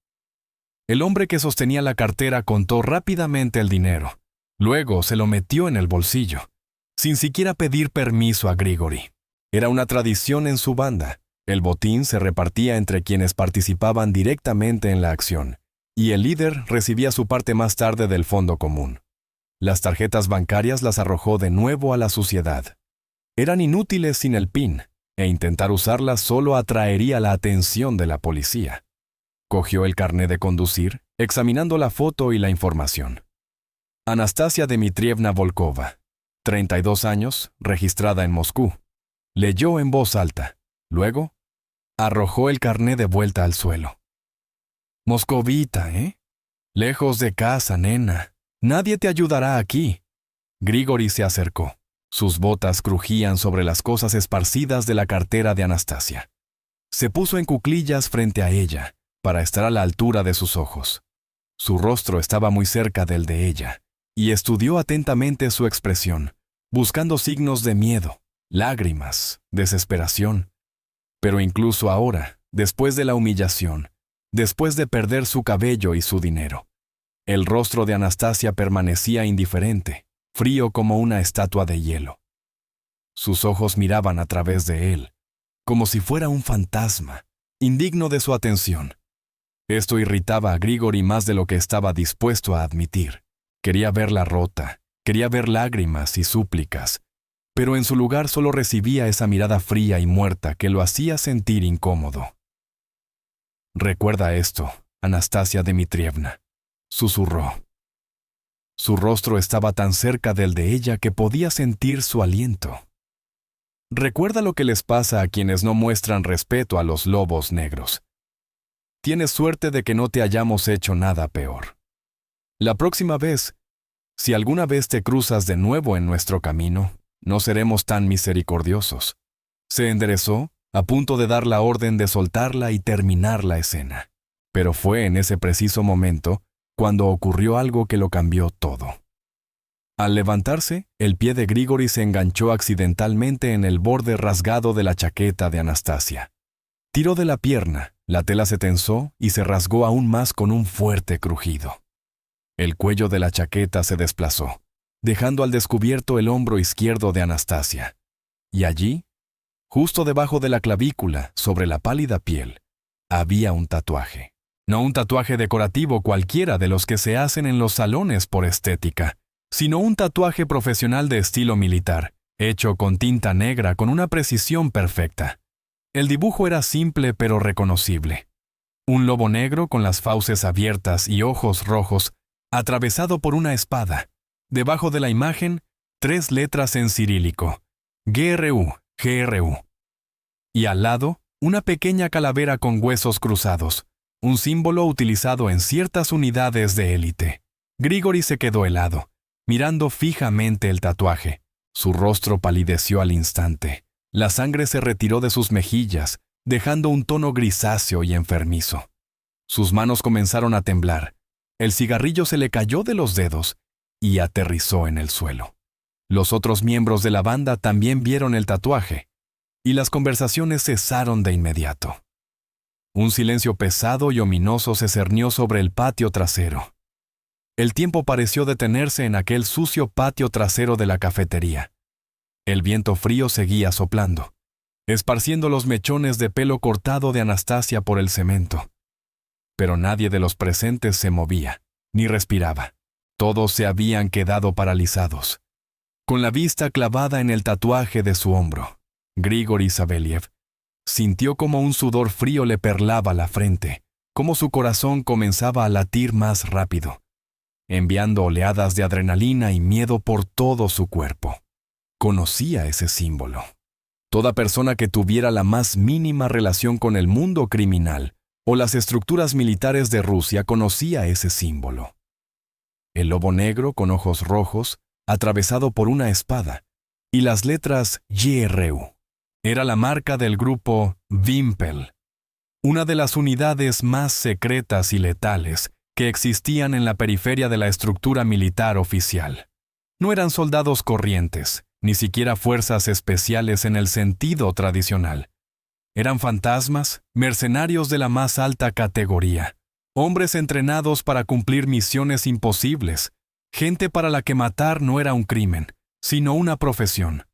El hombre que sostenía la cartera contó rápidamente el dinero. Luego se lo metió en el bolsillo, sin siquiera pedir permiso a Grigori. Era una tradición en su banda. El botín se repartía entre quienes participaban directamente en la acción, y el líder recibía su parte más tarde del fondo común. Las tarjetas bancarias las arrojó de nuevo a la suciedad. Eran inútiles sin el PIN, e intentar usarla solo atraería la atención de la policía. Cogió el carné de conducir, examinando la foto y la información. Anastasia Dmitrievna Volkova, 32 años, registrada en Moscú. Leyó en voz alta. Luego, arrojó el carné de vuelta al suelo. Moscovita, ¿eh? Lejos de casa, nena. Nadie te ayudará aquí. Grigori se acercó. Sus botas crujían sobre las cosas esparcidas de la cartera de Anastasia. Se puso en cuclillas frente a ella, para estar a la altura de sus ojos. Su rostro estaba muy cerca del de ella, y estudió atentamente su expresión, buscando signos de miedo, lágrimas, desesperación. Pero incluso ahora, después de la humillación, después de perder su cabello y su dinero, el rostro de Anastasia permanecía indiferente, frío como una estatua de hielo. Sus ojos miraban a través de él, como si fuera un fantasma, indigno de su atención. Esto irritaba a Grigori más de lo que estaba dispuesto a admitir. Quería verla rota, quería ver lágrimas y súplicas, pero en su lugar solo recibía esa mirada fría y muerta que lo hacía sentir incómodo. «Recuerda esto, Anastasia Dmitrievna», susurró. Su rostro estaba tan cerca del de ella que podía sentir su aliento. «Recuerda lo que les pasa a quienes no muestran respeto a los lobos negros. Tienes suerte de que no te hayamos hecho nada peor. La próxima vez, si alguna vez te cruzas de nuevo en nuestro camino, no seremos tan misericordiosos». Se enderezó, a punto de dar la orden de soltarla y terminar la escena. Pero fue en ese preciso momento cuando ocurrió algo que lo cambió todo. Al levantarse, el pie de Grigori se enganchó accidentalmente en el borde rasgado de la chaqueta de Anastasia. Tiró de la pierna, la tela se tensó y se rasgó aún más con un fuerte crujido. El cuello de la chaqueta se desplazó, dejando al descubierto el hombro izquierdo de Anastasia. Y allí, justo debajo de la clavícula, sobre la pálida piel, había un tatuaje. No un tatuaje decorativo cualquiera de los que se hacen en los salones por estética, sino un tatuaje profesional de estilo militar, hecho con tinta negra con una precisión perfecta. El dibujo era simple pero reconocible. Un lobo negro con las fauces abiertas y ojos rojos, atravesado por una espada. Debajo de la imagen, 3 letras en cirílico: GRU, GRU. Y al lado, una pequeña calavera con huesos cruzados, un símbolo utilizado en ciertas unidades de élite. Grigori se quedó helado, mirando fijamente el tatuaje. Su rostro palideció al instante. La sangre se retiró de sus mejillas, dejando un tono grisáceo y enfermizo. Sus manos comenzaron a temblar. El cigarrillo se le cayó de los dedos y aterrizó en el suelo. Los otros miembros de la banda también vieron el tatuaje, y las conversaciones cesaron de inmediato. Un silencio pesado y ominoso se cernió sobre el patio trasero. El tiempo pareció detenerse en aquel sucio patio trasero de la cafetería. El viento frío seguía soplando, esparciendo los mechones de pelo cortado de Anastasia por el cemento. Pero nadie de los presentes se movía, ni respiraba. Todos se habían quedado paralizados, con la vista clavada en el tatuaje de su hombro. Grigori Saveliev sintió como un sudor frío le perlaba la frente, como su corazón comenzaba a latir más rápido, enviando oleadas de adrenalina y miedo por todo su cuerpo. Conocía ese símbolo. Toda persona que tuviera la más mínima relación con el mundo criminal o las estructuras militares de Rusia conocía ese símbolo. El lobo negro con ojos rojos, atravesado por una espada, y las letras GRU. Era la marca del grupo Wimpel, una de las unidades más secretas y letales que existían en la periferia de la estructura militar oficial. No eran soldados corrientes, ni siquiera fuerzas especiales en el sentido tradicional. Eran fantasmas, mercenarios de la más alta categoría, hombres entrenados para cumplir misiones imposibles, gente para la que matar no era un crimen, sino una profesión.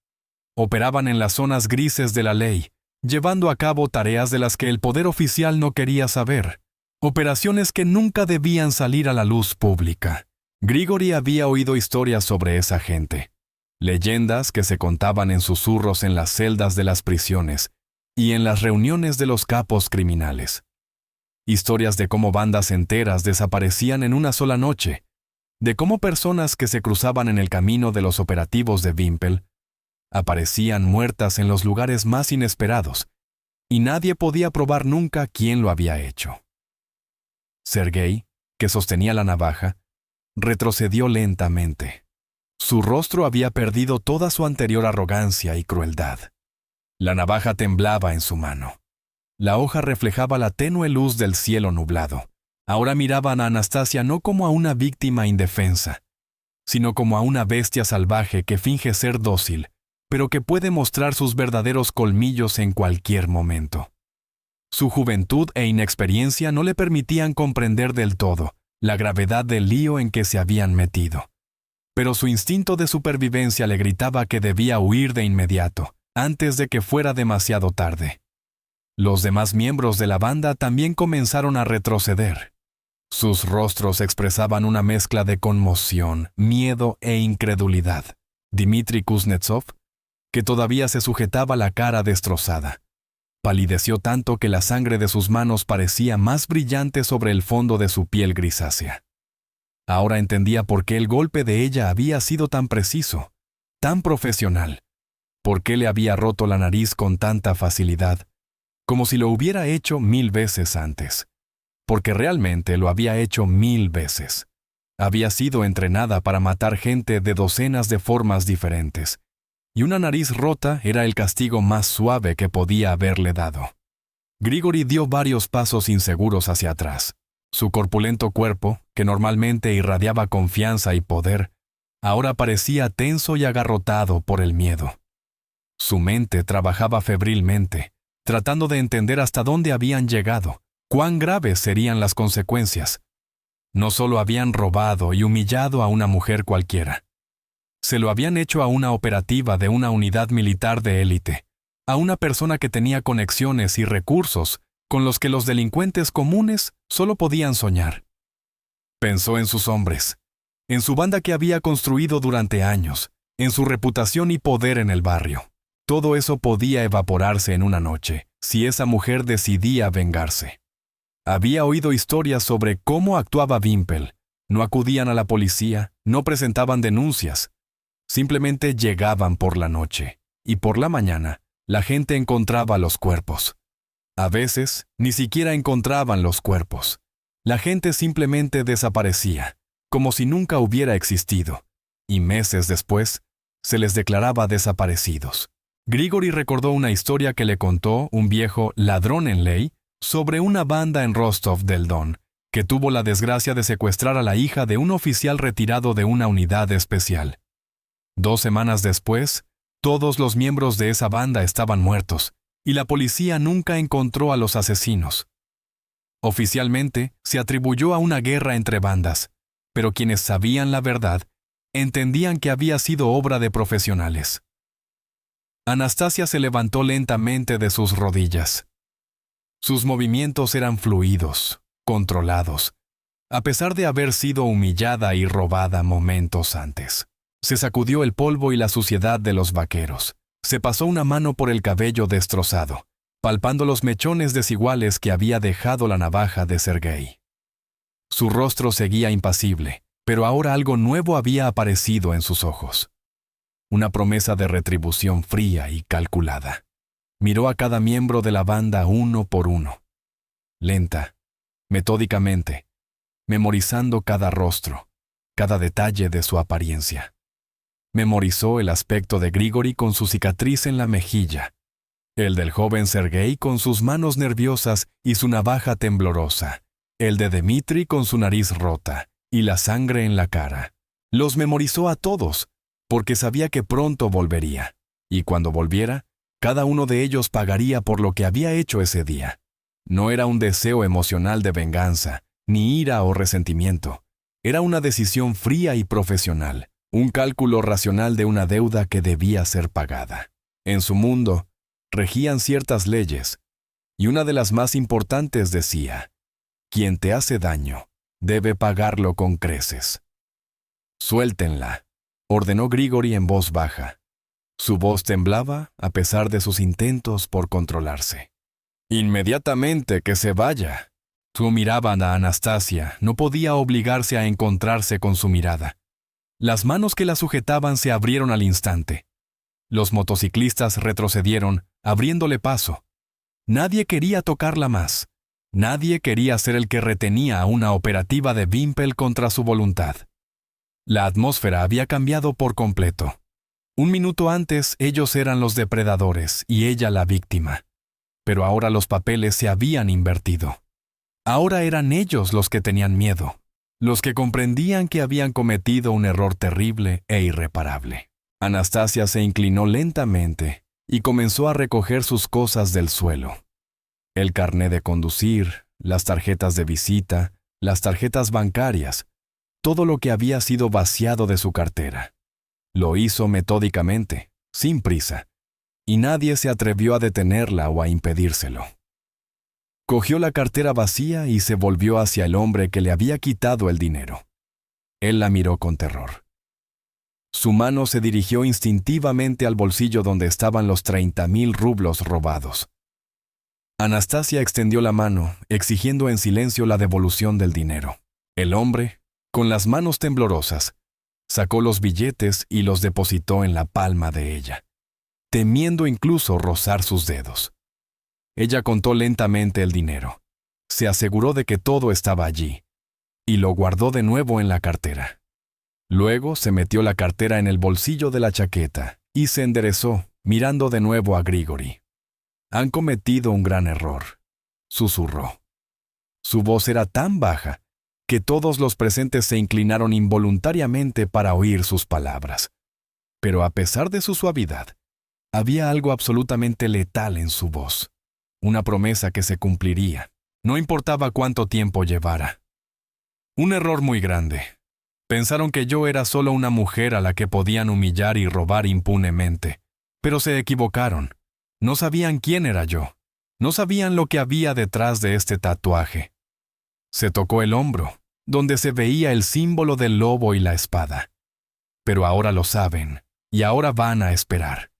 Operaban en las zonas grises de la ley, llevando a cabo tareas de las que el poder oficial no quería saber, operaciones que nunca debían salir a la luz pública. Grigori había oído historias sobre esa gente. leyendas que se contaban en susurros en las celdas de las prisiones y en las reuniones de los capos criminales. Historias de cómo bandas enteras desaparecían en una sola noche, de cómo personas que se cruzaban en el camino de los operativos de Wimpel aparecían muertas en los lugares más inesperados, y nadie podía probar nunca quién lo había hecho. Sergei, que sostenía la navaja, retrocedió lentamente. Su rostro había perdido toda su anterior arrogancia y crueldad. La navaja temblaba en su mano. La hoja reflejaba la tenue luz del cielo nublado. Ahora miraban a Anastasia no como a una víctima indefensa, sino como a una bestia salvaje que finge ser dócil, pero que puede mostrar sus verdaderos colmillos en cualquier momento. Su juventud e inexperiencia no le permitían comprender del todo la gravedad del lío en que se habían metido. Pero su instinto de supervivencia le gritaba que debía huir de inmediato, antes de que fuera demasiado tarde. Los demás miembros de la banda también comenzaron a retroceder. Sus rostros expresaban una mezcla de conmoción, miedo e incredulidad. Dmitri Kuznetsov, que todavía se sujetaba la cara destrozada, palideció tanto que la sangre de sus manos parecía más brillante sobre el fondo de su piel grisácea. Ahora entendía por qué el golpe de ella había sido tan preciso, tan profesional, por qué le había roto la nariz con tanta facilidad, como si lo hubiera hecho 1000 veces antes. Porque realmente lo había hecho 1000 veces. Había sido entrenada para matar gente de docenas de formas diferentes, y una nariz rota era el castigo más suave que podía haberle dado. Grigori dio varios pasos inseguros hacia atrás. Su corpulento cuerpo, que normalmente irradiaba confianza y poder, ahora parecía tenso y agarrotado por el miedo. Su mente trabajaba febrilmente, tratando de entender hasta dónde habían llegado, cuán graves serían las consecuencias. No solo habían robado y humillado a una mujer cualquiera. Se lo habían hecho a una operativa de una unidad militar de élite, a una persona que tenía conexiones y recursos con los que los delincuentes comunes solo podían soñar. Pensó en sus hombres, en su banda que había construido durante años, en su reputación y poder en el barrio. Todo eso podía evaporarse en una noche, si esa mujer decidía vengarse. Había oído historias sobre cómo actuaba Wimpel. No acudían a la policía, no presentaban denuncias. Simplemente llegaban por la noche, y por la mañana, la gente encontraba los cuerpos. A veces, ni siquiera encontraban los cuerpos. La gente simplemente desaparecía, como si nunca hubiera existido, y meses después, se les declaraba desaparecidos. Grigori recordó una historia que le contó un viejo ladrón en ley sobre una banda en Rostov del Don, que tuvo la desgracia de secuestrar a la hija de un oficial retirado de una unidad especial. 2 semanas después, todos los miembros de esa banda estaban muertos, y la policía nunca encontró a los asesinos. Oficialmente, se atribuyó a una guerra entre bandas, pero quienes sabían la verdad entendían que había sido obra de profesionales. Anastasia se levantó lentamente de sus rodillas. Sus movimientos eran fluidos, controlados, a pesar de haber sido humillada y robada momentos antes. Se sacudió el polvo y la suciedad de los vaqueros. Se pasó una mano por el cabello destrozado, palpando los mechones desiguales que había dejado la navaja de Sergei. Su rostro seguía impasible, pero ahora algo nuevo había aparecido en sus ojos. Una promesa de retribución fría y calculada. Miró a cada miembro de la banda uno por uno. Lenta, metódicamente, memorizando cada rostro, cada detalle de su apariencia. Memorizó el aspecto de Grigori con su cicatriz en la mejilla, el del joven Sergei con sus manos nerviosas y su navaja temblorosa, el de Dmitri con su nariz rota y la sangre en la cara. Los memorizó a todos, porque sabía que pronto volvería, y cuando volviera, cada uno de ellos pagaría por lo que había hecho ese día. No era un deseo emocional de venganza, ni ira o resentimiento. Era una decisión fría y profesional, un cálculo racional de una deuda que debía ser pagada. En su mundo, regían ciertas leyes, y una de las más importantes decía: quien te hace daño, debe pagarlo con creces. Suéltenla, ordenó Grigori en voz baja. Su voz temblaba a pesar de sus intentos por controlarse. «Inmediatamente que se vaya». Su miraba a Anastasia, no podía obligarse a encontrarse con su mirada. Las manos que la sujetaban se abrieron al instante. Los motociclistas retrocedieron, abriéndole paso. Nadie quería tocarla más. Nadie quería ser el que retenía a una operativa de Wimpel contra su voluntad. La atmósfera había cambiado por completo. Un minuto antes ellos eran los depredadores y ella la víctima. Pero ahora los papeles se habían invertido. Ahora eran ellos los que tenían miedo, los que comprendían que habían cometido un error terrible e irreparable. Anastasia se inclinó lentamente y comenzó a recoger sus cosas del suelo. El carné de conducir, las tarjetas de visita, las tarjetas bancarias, todo lo que había sido vaciado de su cartera. Lo hizo metódicamente, sin prisa, y nadie se atrevió a detenerla o a impedírselo. Cogió la cartera vacía y se volvió hacia el hombre que le había quitado el dinero. Él la miró con terror. Su mano se dirigió instintivamente al bolsillo donde estaban los 30,000 rublos robados. Anastasia extendió la mano, exigiendo en silencio la devolución del dinero. El hombre, con las manos temblorosas, sacó los billetes y los depositó en la palma de ella, temiendo incluso rozar sus dedos. Ella contó lentamente el dinero, se aseguró de que todo estaba allí, y lo guardó de nuevo en la cartera. Luego se metió la cartera en el bolsillo de la chaqueta y se enderezó, mirando de nuevo a Grigori. «Han cometido un gran error», susurró. Su voz era tan baja que todos los presentes se inclinaron involuntariamente para oír sus palabras. Pero a pesar de su suavidad, había algo absolutamente letal en su voz. Una promesa que se cumpliría, no importaba cuánto tiempo llevara. Un error muy grande. Pensaron que yo era solo una mujer a la que podían humillar y robar impunemente, pero se equivocaron. No sabían quién era yo. No sabían lo que había detrás de este tatuaje. Se tocó el hombro, donde se veía el símbolo del lobo y la espada. Pero ahora lo saben, y ahora van a esperar.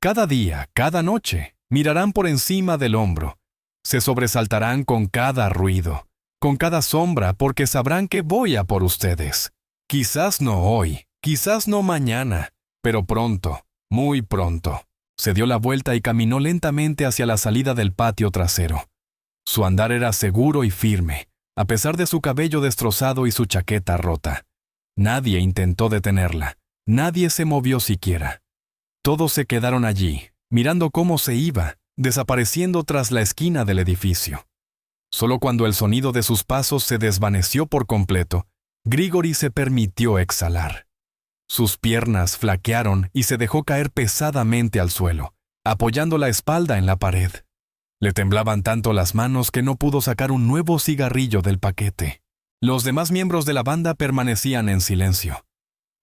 Cada día, cada noche, mirarán por encima del hombro. Se sobresaltarán con cada ruido, con cada sombra, porque sabrán que voy a por ustedes. Quizás no hoy, quizás no mañana, pero pronto, muy pronto. Se dio la vuelta y caminó lentamente hacia la salida del patio trasero. Su andar era seguro y firme, a pesar de su cabello destrozado y su chaqueta rota. Nadie intentó detenerla, nadie se movió siquiera. Todos se quedaron allí, mirando cómo se iba, desapareciendo tras la esquina del edificio. Solo cuando el sonido de sus pasos se desvaneció por completo, Grigori se permitió exhalar. Sus piernas flaquearon y se dejó caer pesadamente al suelo, apoyando la espalda en la pared. Le temblaban tanto las manos que no pudo sacar un nuevo cigarrillo del paquete. Los demás miembros de la banda permanecían en silencio.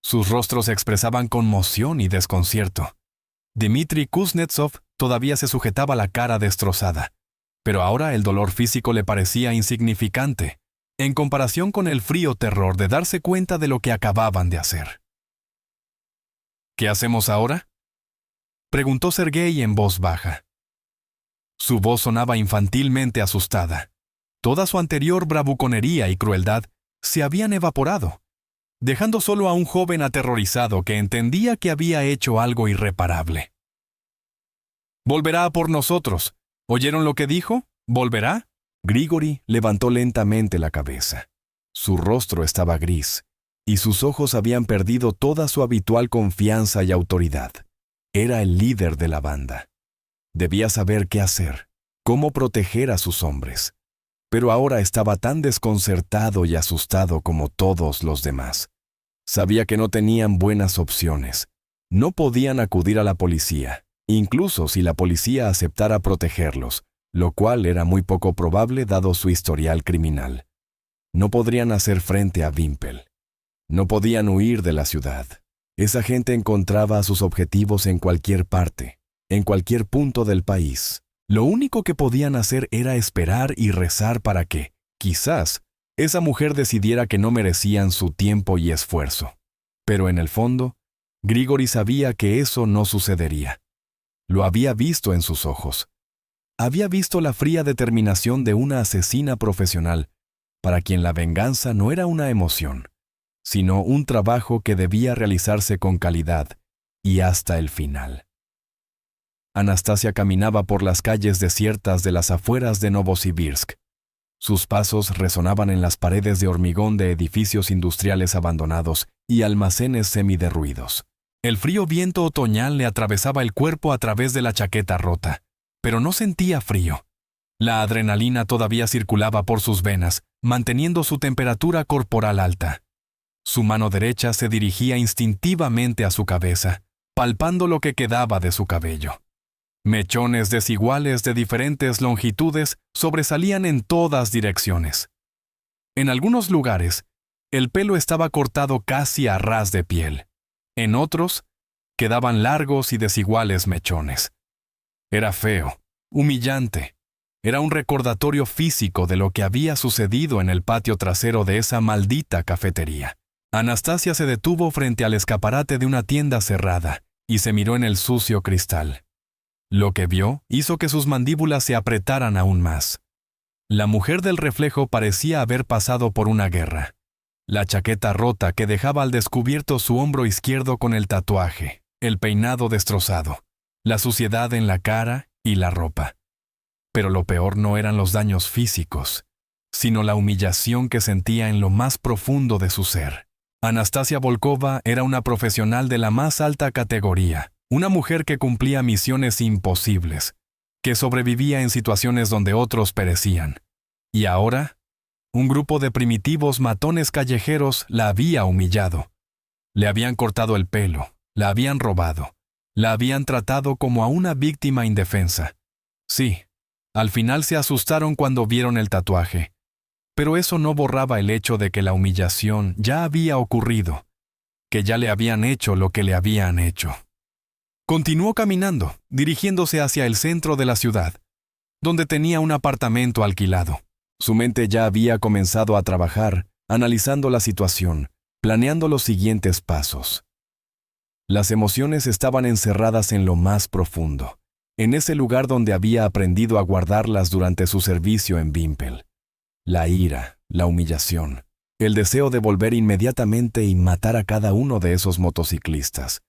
Sus rostros expresaban conmoción y desconcierto. Dmitri Kuznetsov todavía se sujetaba la cara destrozada, pero ahora el dolor físico le parecía insignificante, en comparación con el frío terror de darse cuenta de lo que acababan de hacer. «¿Qué hacemos ahora?», preguntó Sergei en voz baja. Su voz sonaba infantilmente asustada. Toda su anterior bravuconería y crueldad se habían evaporado, dejando solo a un joven aterrorizado que entendía que había hecho algo irreparable. «Volverá a por nosotros. ¿Oyeron lo que dijo? ¿Volverá?». Grigori levantó lentamente la cabeza. Su rostro estaba gris, y sus ojos habían perdido toda su habitual confianza y autoridad. Era el líder de la banda. Debía saber qué hacer, cómo proteger a sus hombres. Pero ahora estaba tan desconcertado y asustado como todos los demás. Sabía que no tenían buenas opciones. No podían acudir a la policía, incluso si la policía aceptara protegerlos, lo cual era muy poco probable dado su historial criminal. No podrían hacer frente a Wimpel. No podían huir de la ciudad. Esa gente encontraba sus objetivos en cualquier parte, en cualquier punto del país. Lo único que podían hacer era esperar y rezar para que, quizás, esa mujer decidiera que no merecían su tiempo y esfuerzo. Pero en el fondo, Grigori sabía que eso no sucedería. Lo había visto en sus ojos. Había visto la fría determinación de una asesina profesional, para quien la venganza no era una emoción, sino un trabajo que debía realizarse con calidad y hasta el final. Anastasia caminaba por las calles desiertas de las afueras de Novosibirsk. Sus pasos resonaban en las paredes de hormigón de edificios industriales abandonados y almacenes semiderruidos. El frío viento otoñal le atravesaba el cuerpo a través de la chaqueta rota, pero no sentía frío. La adrenalina todavía circulaba por sus venas, manteniendo su temperatura corporal alta. Su mano derecha se dirigía instintivamente a su cabeza, palpando lo que quedaba de su cabello. Mechones desiguales de diferentes longitudes sobresalían en todas direcciones. En algunos lugares, el pelo estaba cortado casi a ras de piel. En otros, quedaban largos y desiguales mechones. Era feo, humillante. Era un recordatorio físico de lo que había sucedido en el patio trasero de esa maldita cafetería. Anastasia se detuvo frente al escaparate de una tienda cerrada y se miró en el sucio cristal. Lo que vio hizo que sus mandíbulas se apretaran aún más. La mujer del reflejo parecía haber pasado por una guerra. La chaqueta rota que dejaba al descubierto su hombro izquierdo con el tatuaje, el peinado destrozado, la suciedad en la cara y la ropa. Pero lo peor no eran los daños físicos, sino la humillación que sentía en lo más profundo de su ser. Anastasia Volkova era una profesional de la más alta categoría, una mujer que cumplía misiones imposibles, que sobrevivía en situaciones donde otros perecían. Y ahora, un grupo de primitivos matones callejeros la había humillado. Le habían cortado el pelo, la habían robado, la habían tratado como a una víctima indefensa. Sí, al final se asustaron cuando vieron el tatuaje, pero eso no borraba el hecho de que la humillación ya había ocurrido, que ya le habían hecho lo que le habían hecho. Continuó caminando, dirigiéndose hacia el centro de la ciudad, donde tenía un apartamento alquilado. Su mente ya había comenzado a trabajar, analizando la situación, planeando los siguientes pasos. Las emociones estaban encerradas en lo más profundo, en ese lugar donde había aprendido a guardarlas durante su servicio en Vimpel. La ira, la humillación, el deseo de volver inmediatamente y matar a cada uno de esos motociclistas.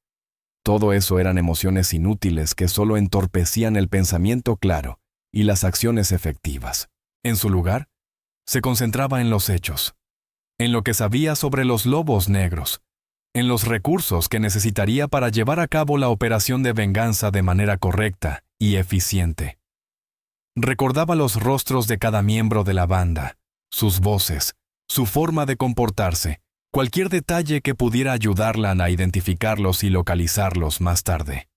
Todo eso eran emociones inútiles que solo entorpecían el pensamiento claro y las acciones efectivas. En su lugar, se concentraba en los hechos, en lo que sabía sobre los lobos negros, en los recursos que necesitaría para llevar a cabo la operación de venganza de manera correcta y eficiente. Recordaba los rostros de cada miembro de la banda, sus voces, su forma de comportarse, cualquier detalle que pudiera ayudarla a identificarlos y localizarlos más tarde.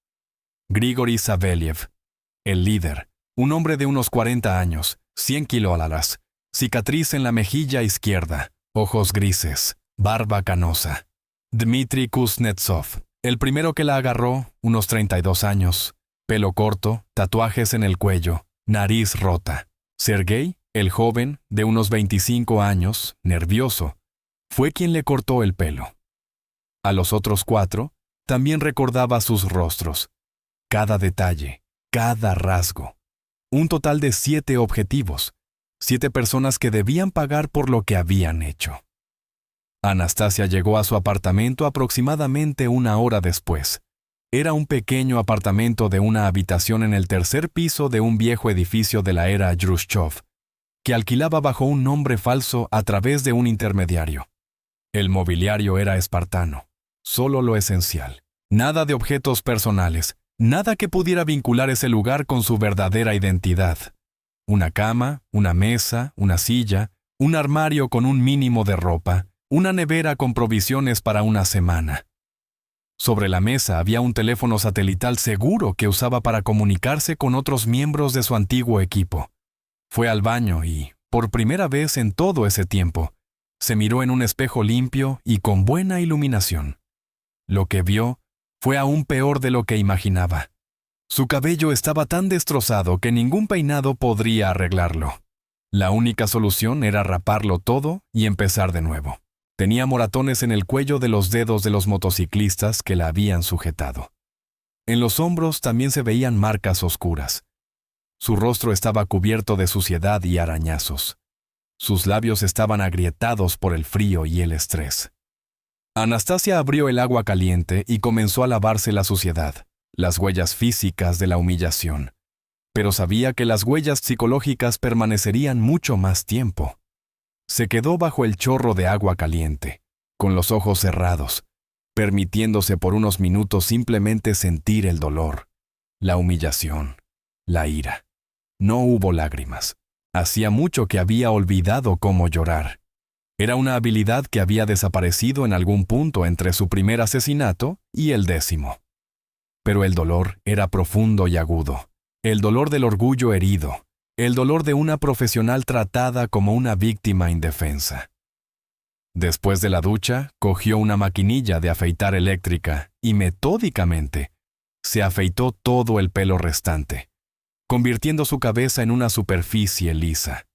Grigori Savelyev, el líder, un hombre de unos 40 años, 100 kilómetros, cicatriz en la mejilla izquierda, ojos grises, barba canosa. Dmitry Kuznetsov, el primero que la agarró, unos 32 años, pelo corto, tatuajes en el cuello, nariz rota. Sergei, el joven, de unos 25 años, nervioso, fue quien le cortó el pelo. A los otros 4, también recordaba sus rostros, cada detalle, cada rasgo. Un total de 7 objetivos, 7 personas que debían pagar por lo que habían hecho. Anastasia llegó a su apartamento aproximadamente 1 hora después. Era un pequeño apartamento de una habitación en el tercer piso de un viejo edificio de la era Khrushchev, que alquilaba bajo un nombre falso a través de un intermediario. El mobiliario era espartano, solo lo esencial. Nada de objetos personales, nada que pudiera vincular ese lugar con su verdadera identidad. Una cama, una mesa, una silla, un armario con un mínimo de ropa, una nevera con provisiones para una semana. Sobre la mesa había un teléfono satelital seguro que usaba para comunicarse con otros miembros de su antiguo equipo. Fue al baño y, por primera vez en todo ese tiempo, se miró en un espejo limpio y con buena iluminación. Lo que vio fue aún peor de lo que imaginaba. Su cabello estaba tan destrozado que ningún peinado podría arreglarlo. La única solución era raparlo todo y empezar de nuevo. Tenía moratones en el cuello de los dedos de los motociclistas que la habían sujetado. En los hombros también se veían marcas oscuras. Su rostro estaba cubierto de suciedad y arañazos. Sus labios estaban agrietados por el frío y el estrés. Anastasia abrió el agua caliente y comenzó a lavarse la suciedad, las huellas físicas de la humillación. Pero sabía que las huellas psicológicas permanecerían mucho más tiempo. Se quedó bajo el chorro de agua caliente, con los ojos cerrados, permitiéndose por unos minutos simplemente sentir el dolor, la humillación, la ira. No hubo lágrimas. Hacía mucho que había olvidado cómo llorar. Era una habilidad que había desaparecido en algún punto entre su primer asesinato y el 10º. Pero el dolor era profundo y agudo. El dolor del orgullo herido. El dolor de una profesional tratada como una víctima indefensa. Después de la ducha, cogió una maquinilla de afeitar eléctrica y metódicamente se afeitó todo el pelo restante, convirtiendo su cabeza en una superficie lisa.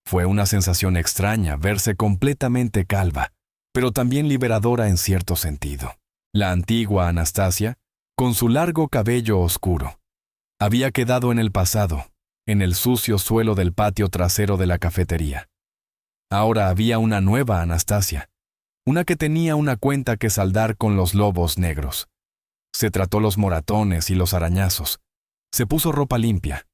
Fue una sensación extraña verse completamente calva, pero también liberadora en cierto sentido. La antigua Anastasia, con su largo cabello oscuro, había quedado en el pasado, en el sucio suelo del patio trasero de la cafetería. Ahora había una nueva Anastasia, una que tenía una cuenta que saldar con los lobos negros. Se trató los moratones y los arañazos. Se puso ropa limpia,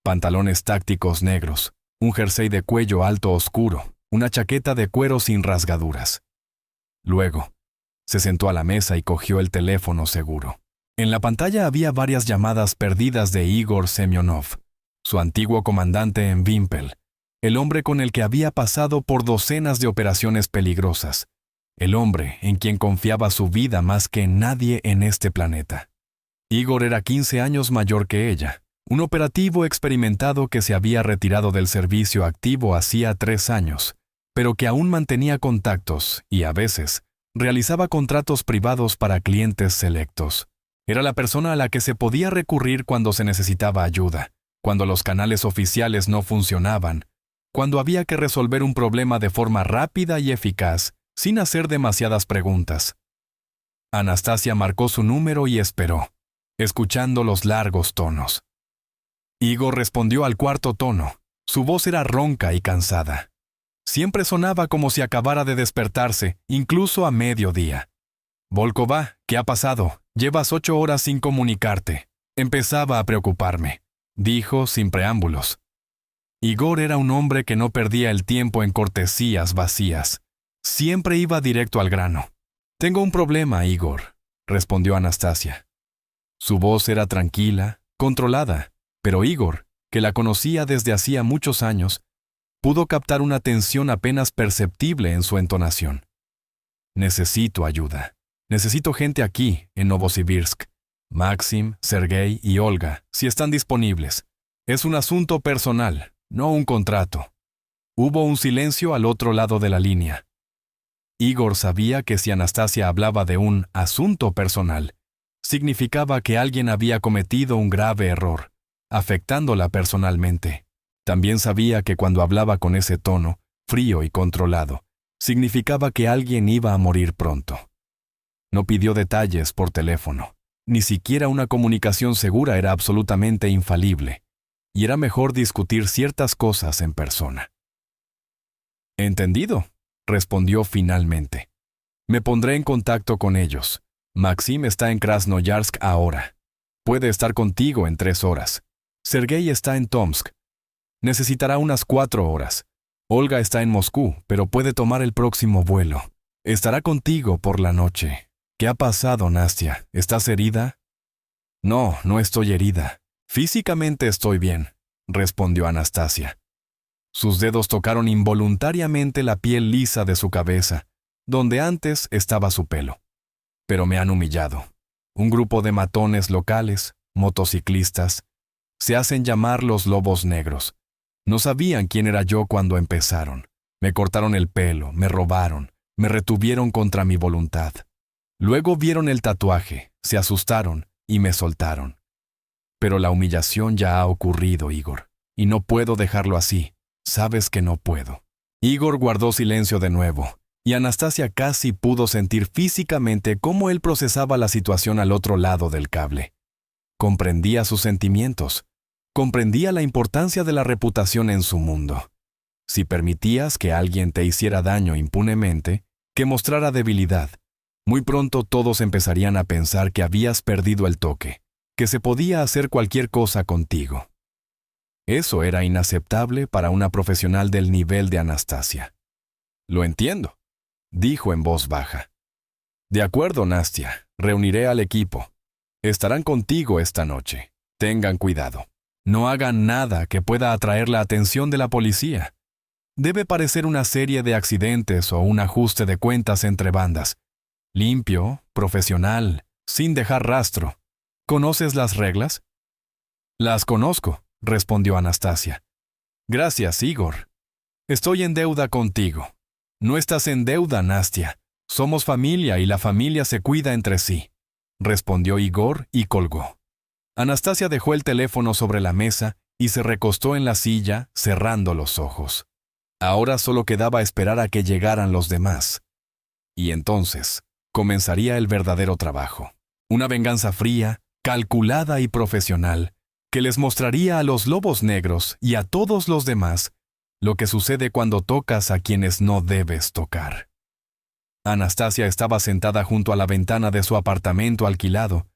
pantalones tácticos negros, un jersey de cuello alto oscuro, una chaqueta de cuero sin rasgaduras. Luego, se sentó a la mesa y cogió el teléfono seguro. En la pantalla había varias llamadas perdidas de Igor Semyonov, su antiguo comandante en Vimpel, el hombre con el que había pasado por docenas de operaciones peligrosas, el hombre en quien confiaba su vida más que en nadie en este planeta. Igor era 15 años mayor que ella, un operativo experimentado que se había retirado del servicio activo hacía 3 años, pero que aún mantenía contactos y, a veces, realizaba contratos privados para clientes selectos. Era la persona a la que se podía recurrir cuando se necesitaba ayuda, cuando los canales oficiales no funcionaban, cuando había que resolver un problema de forma rápida y eficaz, sin hacer demasiadas preguntas. Anastasia marcó su número y esperó, escuchando los largos tonos. Igor respondió al cuarto tono. Su voz era ronca y cansada. Siempre sonaba como si acabara de despertarse, incluso a mediodía. Volkova, ¿qué ha pasado? Llevas 8 horas sin comunicarte. Empezaba a preocuparme, dijo sin preámbulos. Igor era un hombre que no perdía el tiempo en cortesías vacías. Siempre iba directo al grano. Tengo un problema, Igor, respondió Anastasia. Su voz era tranquila, controlada, pero Igor, que la conocía desde hacía muchos años, pudo captar una tensión apenas perceptible en su entonación. Necesito ayuda. Necesito gente aquí, en Novosibirsk. Maxim, Sergei y Olga, si están disponibles. Es un asunto personal, no un contrato. Hubo un silencio al otro lado de la línea. Igor sabía que si Anastasia hablaba de un asunto personal, significaba que alguien había cometido un grave error, afectándola personalmente. También sabía que cuando hablaba con ese tono, frío y controlado, significaba que alguien iba a morir pronto. No pidió detalles por teléfono. Ni siquiera una comunicación segura era absolutamente infalible, y era mejor discutir ciertas cosas en persona. «Entendido», respondió finalmente. «Me pondré en contacto con ellos. Maxim está en Krasnoyarsk ahora. Puede estar contigo en 3 horas. Sergei está en Tomsk. Necesitará unas 4 horas. Olga está en Moscú, pero puede tomar el próximo vuelo. Estará contigo por la noche. ¿Qué ha pasado, Nastia? ¿Estás herida?» «No, no estoy herida. Físicamente estoy bien», respondió Anastasia. Sus dedos tocaron involuntariamente la piel lisa de su cabeza, donde antes estaba su pelo. «Pero me han humillado. Un grupo de matones locales, motociclistas, se hacen llamar los Lobos Negros. No sabían quién era yo cuando empezaron. Me cortaron el pelo, me robaron, me retuvieron contra mi voluntad. Luego vieron el tatuaje, se asustaron y me soltaron. Pero la humillación ya ha ocurrido, Igor, y no puedo dejarlo así. Sabes que no puedo». Igor guardó silencio de nuevo, y Anastasia casi pudo sentir físicamente cómo él procesaba la situación al otro lado del cable. Comprendía sus sentimientos, comprendía la importancia de la reputación en su mundo. Si permitías que alguien te hiciera daño impunemente, que mostrara debilidad, muy pronto todos empezarían a pensar que habías perdido el toque, que se podía hacer cualquier cosa contigo. Eso era inaceptable para una profesional del nivel de Anastasia. «Lo entiendo», dijo en voz baja. «De acuerdo, Nastia, reuniré al equipo. Estarán contigo esta noche. Tengan cuidado. No hagan nada que pueda atraer la atención de la policía. Debe parecer una serie de accidentes o un ajuste de cuentas entre bandas. Limpio, profesional, sin dejar rastro. ¿Conoces las reglas?» «Las conozco», respondió Anastasia. «Gracias, Igor. Estoy en deuda contigo». «No estás en deuda, Nastia. Somos familia y la familia se cuida entre sí», respondió Igor y colgó. Anastasia dejó el teléfono sobre la mesa y se recostó en la silla, cerrando los ojos. Ahora solo quedaba esperar a que llegaran los demás. Y entonces comenzaría el verdadero trabajo. Una venganza fría, calculada y profesional, que les mostraría a los lobos negros y a todos los demás lo que sucede cuando tocas a quienes no debes tocar. Anastasia estaba sentada junto a la ventana de su apartamento alquilado,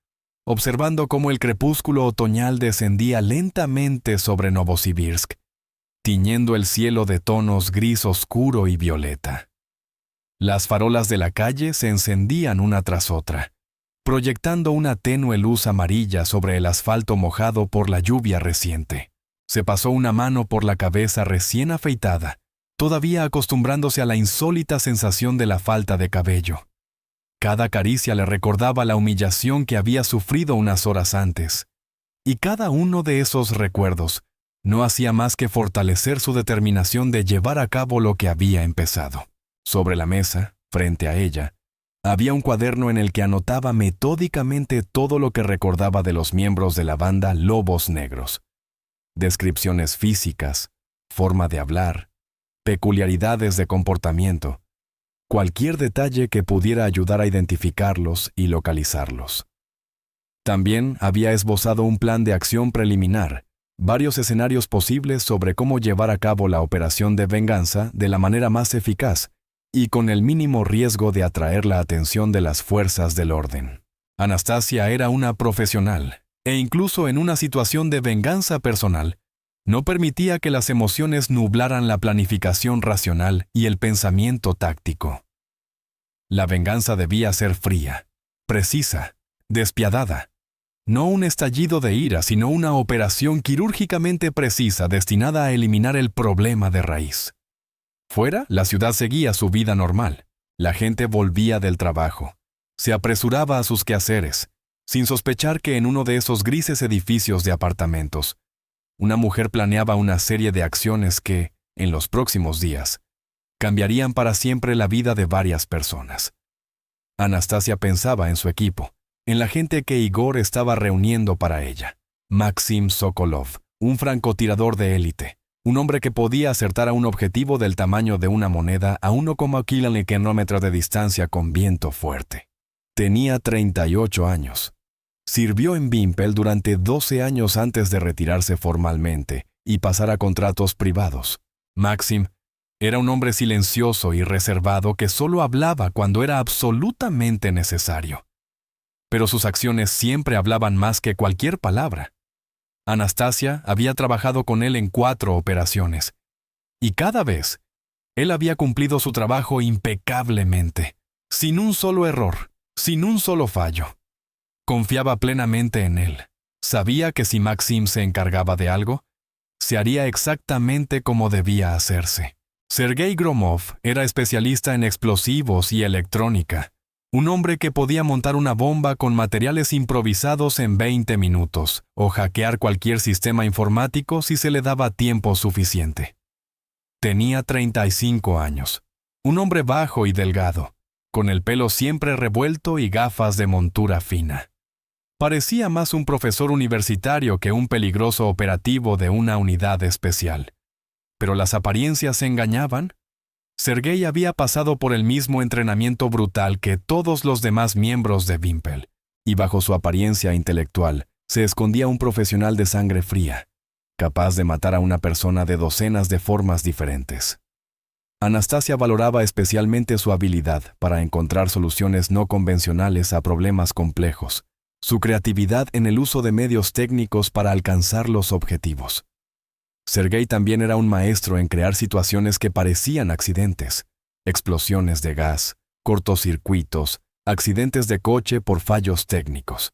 observando cómo el crepúsculo otoñal descendía lentamente sobre Novosibirsk, tiñendo el cielo de tonos gris oscuro y violeta. Las farolas de la calle se encendían una tras otra, proyectando una tenue luz amarilla sobre el asfalto mojado por la lluvia reciente. Se pasó una mano por la cabeza recién afeitada, todavía acostumbrándose a la insólita sensación de la falta de cabello. Cada caricia le recordaba la humillación que había sufrido unas horas antes, y cada uno de esos recuerdos no hacía más que fortalecer su determinación de llevar a cabo lo que había empezado. Sobre la mesa, frente a ella, había un cuaderno en el que anotaba metódicamente todo lo que recordaba de los miembros de la banda Lobos Negros. Descripciones físicas, forma de hablar, peculiaridades de comportamiento, cualquier detalle que pudiera ayudar a identificarlos y localizarlos. También había esbozado un plan de acción preliminar, varios escenarios posibles sobre cómo llevar a cabo la operación de venganza de la manera más eficaz y con el mínimo riesgo de atraer la atención de las fuerzas del orden. Anastasia era una profesional, e incluso en una situación de venganza personal, no permitía que las emociones nublaran la planificación racional y el pensamiento táctico. La venganza debía ser fría, precisa, despiadada. No un estallido de ira, sino una operación quirúrgicamente precisa destinada a eliminar el problema de raíz. Fuera, la ciudad seguía su vida normal. La gente volvía del trabajo. Se apresuraba a sus quehaceres, sin sospechar que en uno de esos grises edificios de apartamentos, una mujer planeaba una serie de acciones que, en los próximos días, cambiarían para siempre la vida de varias personas. Anastasia pensaba en su equipo, en la gente que Igor estaba reuniendo para ella. Maxim Sokolov, un francotirador de élite, un hombre que podía acertar a un objetivo del tamaño de una moneda a 1,1 kilómetros de distancia con viento fuerte. Tenía 38 años. Sirvió en Vimpel durante 12 años antes de retirarse formalmente y pasar a contratos privados. Maxim era un hombre silencioso y reservado que solo hablaba cuando era absolutamente necesario. Pero sus acciones siempre hablaban más que cualquier palabra. Anastasia había trabajado con él en 4 operaciones, y cada vez él había cumplido su trabajo impecablemente, sin un solo error, sin un solo fallo. Confiaba plenamente en él. Sabía que si Maxim se encargaba de algo, se haría exactamente como debía hacerse. Sergei Gromov era especialista en explosivos y electrónica, un hombre que podía montar una bomba con materiales improvisados en 20 minutos o hackear cualquier sistema informático si se le daba tiempo suficiente. Tenía 35 años, un hombre bajo y delgado, con el pelo siempre revuelto y gafas de montura fina. Parecía más un profesor universitario que un peligroso operativo de una unidad especial. Pero las apariencias engañaban. Sergei había pasado por el mismo entrenamiento brutal que todos los demás miembros de Wimpel, y bajo su apariencia intelectual se escondía un profesional de sangre fría, capaz de matar a una persona de docenas de formas diferentes. Anastasia valoraba especialmente su habilidad para encontrar soluciones no convencionales a problemas complejos, su creatividad en el uso de medios técnicos para alcanzar los objetivos. Sergei también era un maestro en crear situaciones que parecían accidentes, explosiones de gas, cortocircuitos, accidentes de coche por fallos técnicos.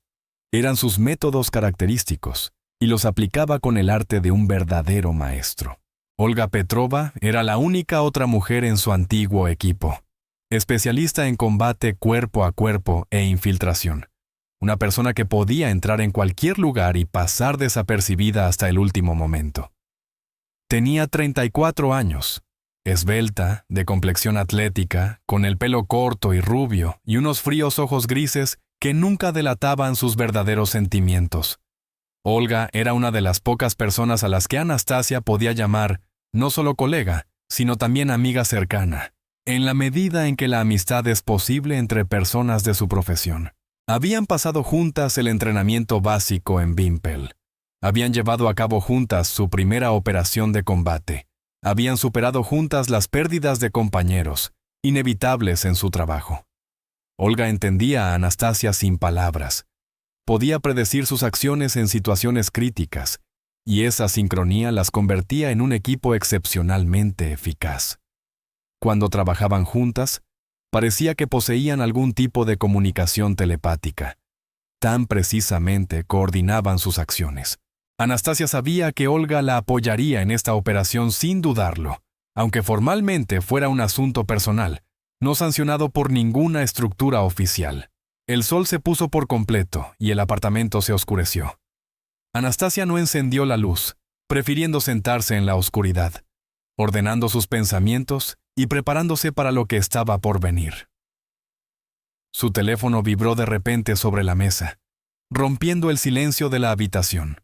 Eran sus métodos característicos, y los aplicaba con el arte de un verdadero maestro. Olga Petrova era la única otra mujer en su antiguo equipo, especialista en combate cuerpo a cuerpo e infiltración. Una persona que podía entrar en cualquier lugar y pasar desapercibida hasta el último momento. Tenía 34 años, esbelta, de complexión atlética, con el pelo corto y rubio y unos fríos ojos grises que nunca delataban sus verdaderos sentimientos. Olga era una de las pocas personas a las que Anastasia podía llamar no solo colega, sino también amiga cercana, en la medida en que la amistad es posible entre personas de su profesión. Habían pasado juntas el entrenamiento básico en Wimpel. Habían llevado a cabo juntas su primera operación de combate. Habían superado juntas las pérdidas de compañeros, inevitables en su trabajo. Olga entendía a Anastasia sin palabras. Podía predecir sus acciones en situaciones críticas, y esa sincronía las convertía en un equipo excepcionalmente eficaz. Cuando trabajaban juntas, parecía que poseían algún tipo de comunicación telepática. Tan precisamente coordinaban sus acciones. Anastasia sabía que Olga la apoyaría en esta operación sin dudarlo, aunque formalmente fuera un asunto personal, no sancionado por ninguna estructura oficial. El sol se puso por completo y el apartamento se oscureció. Anastasia no encendió la luz, prefiriendo sentarse en la oscuridad, ordenando sus pensamientos y preparándose para lo que estaba por venir. Su teléfono vibró de repente sobre la mesa, rompiendo el silencio de la habitación.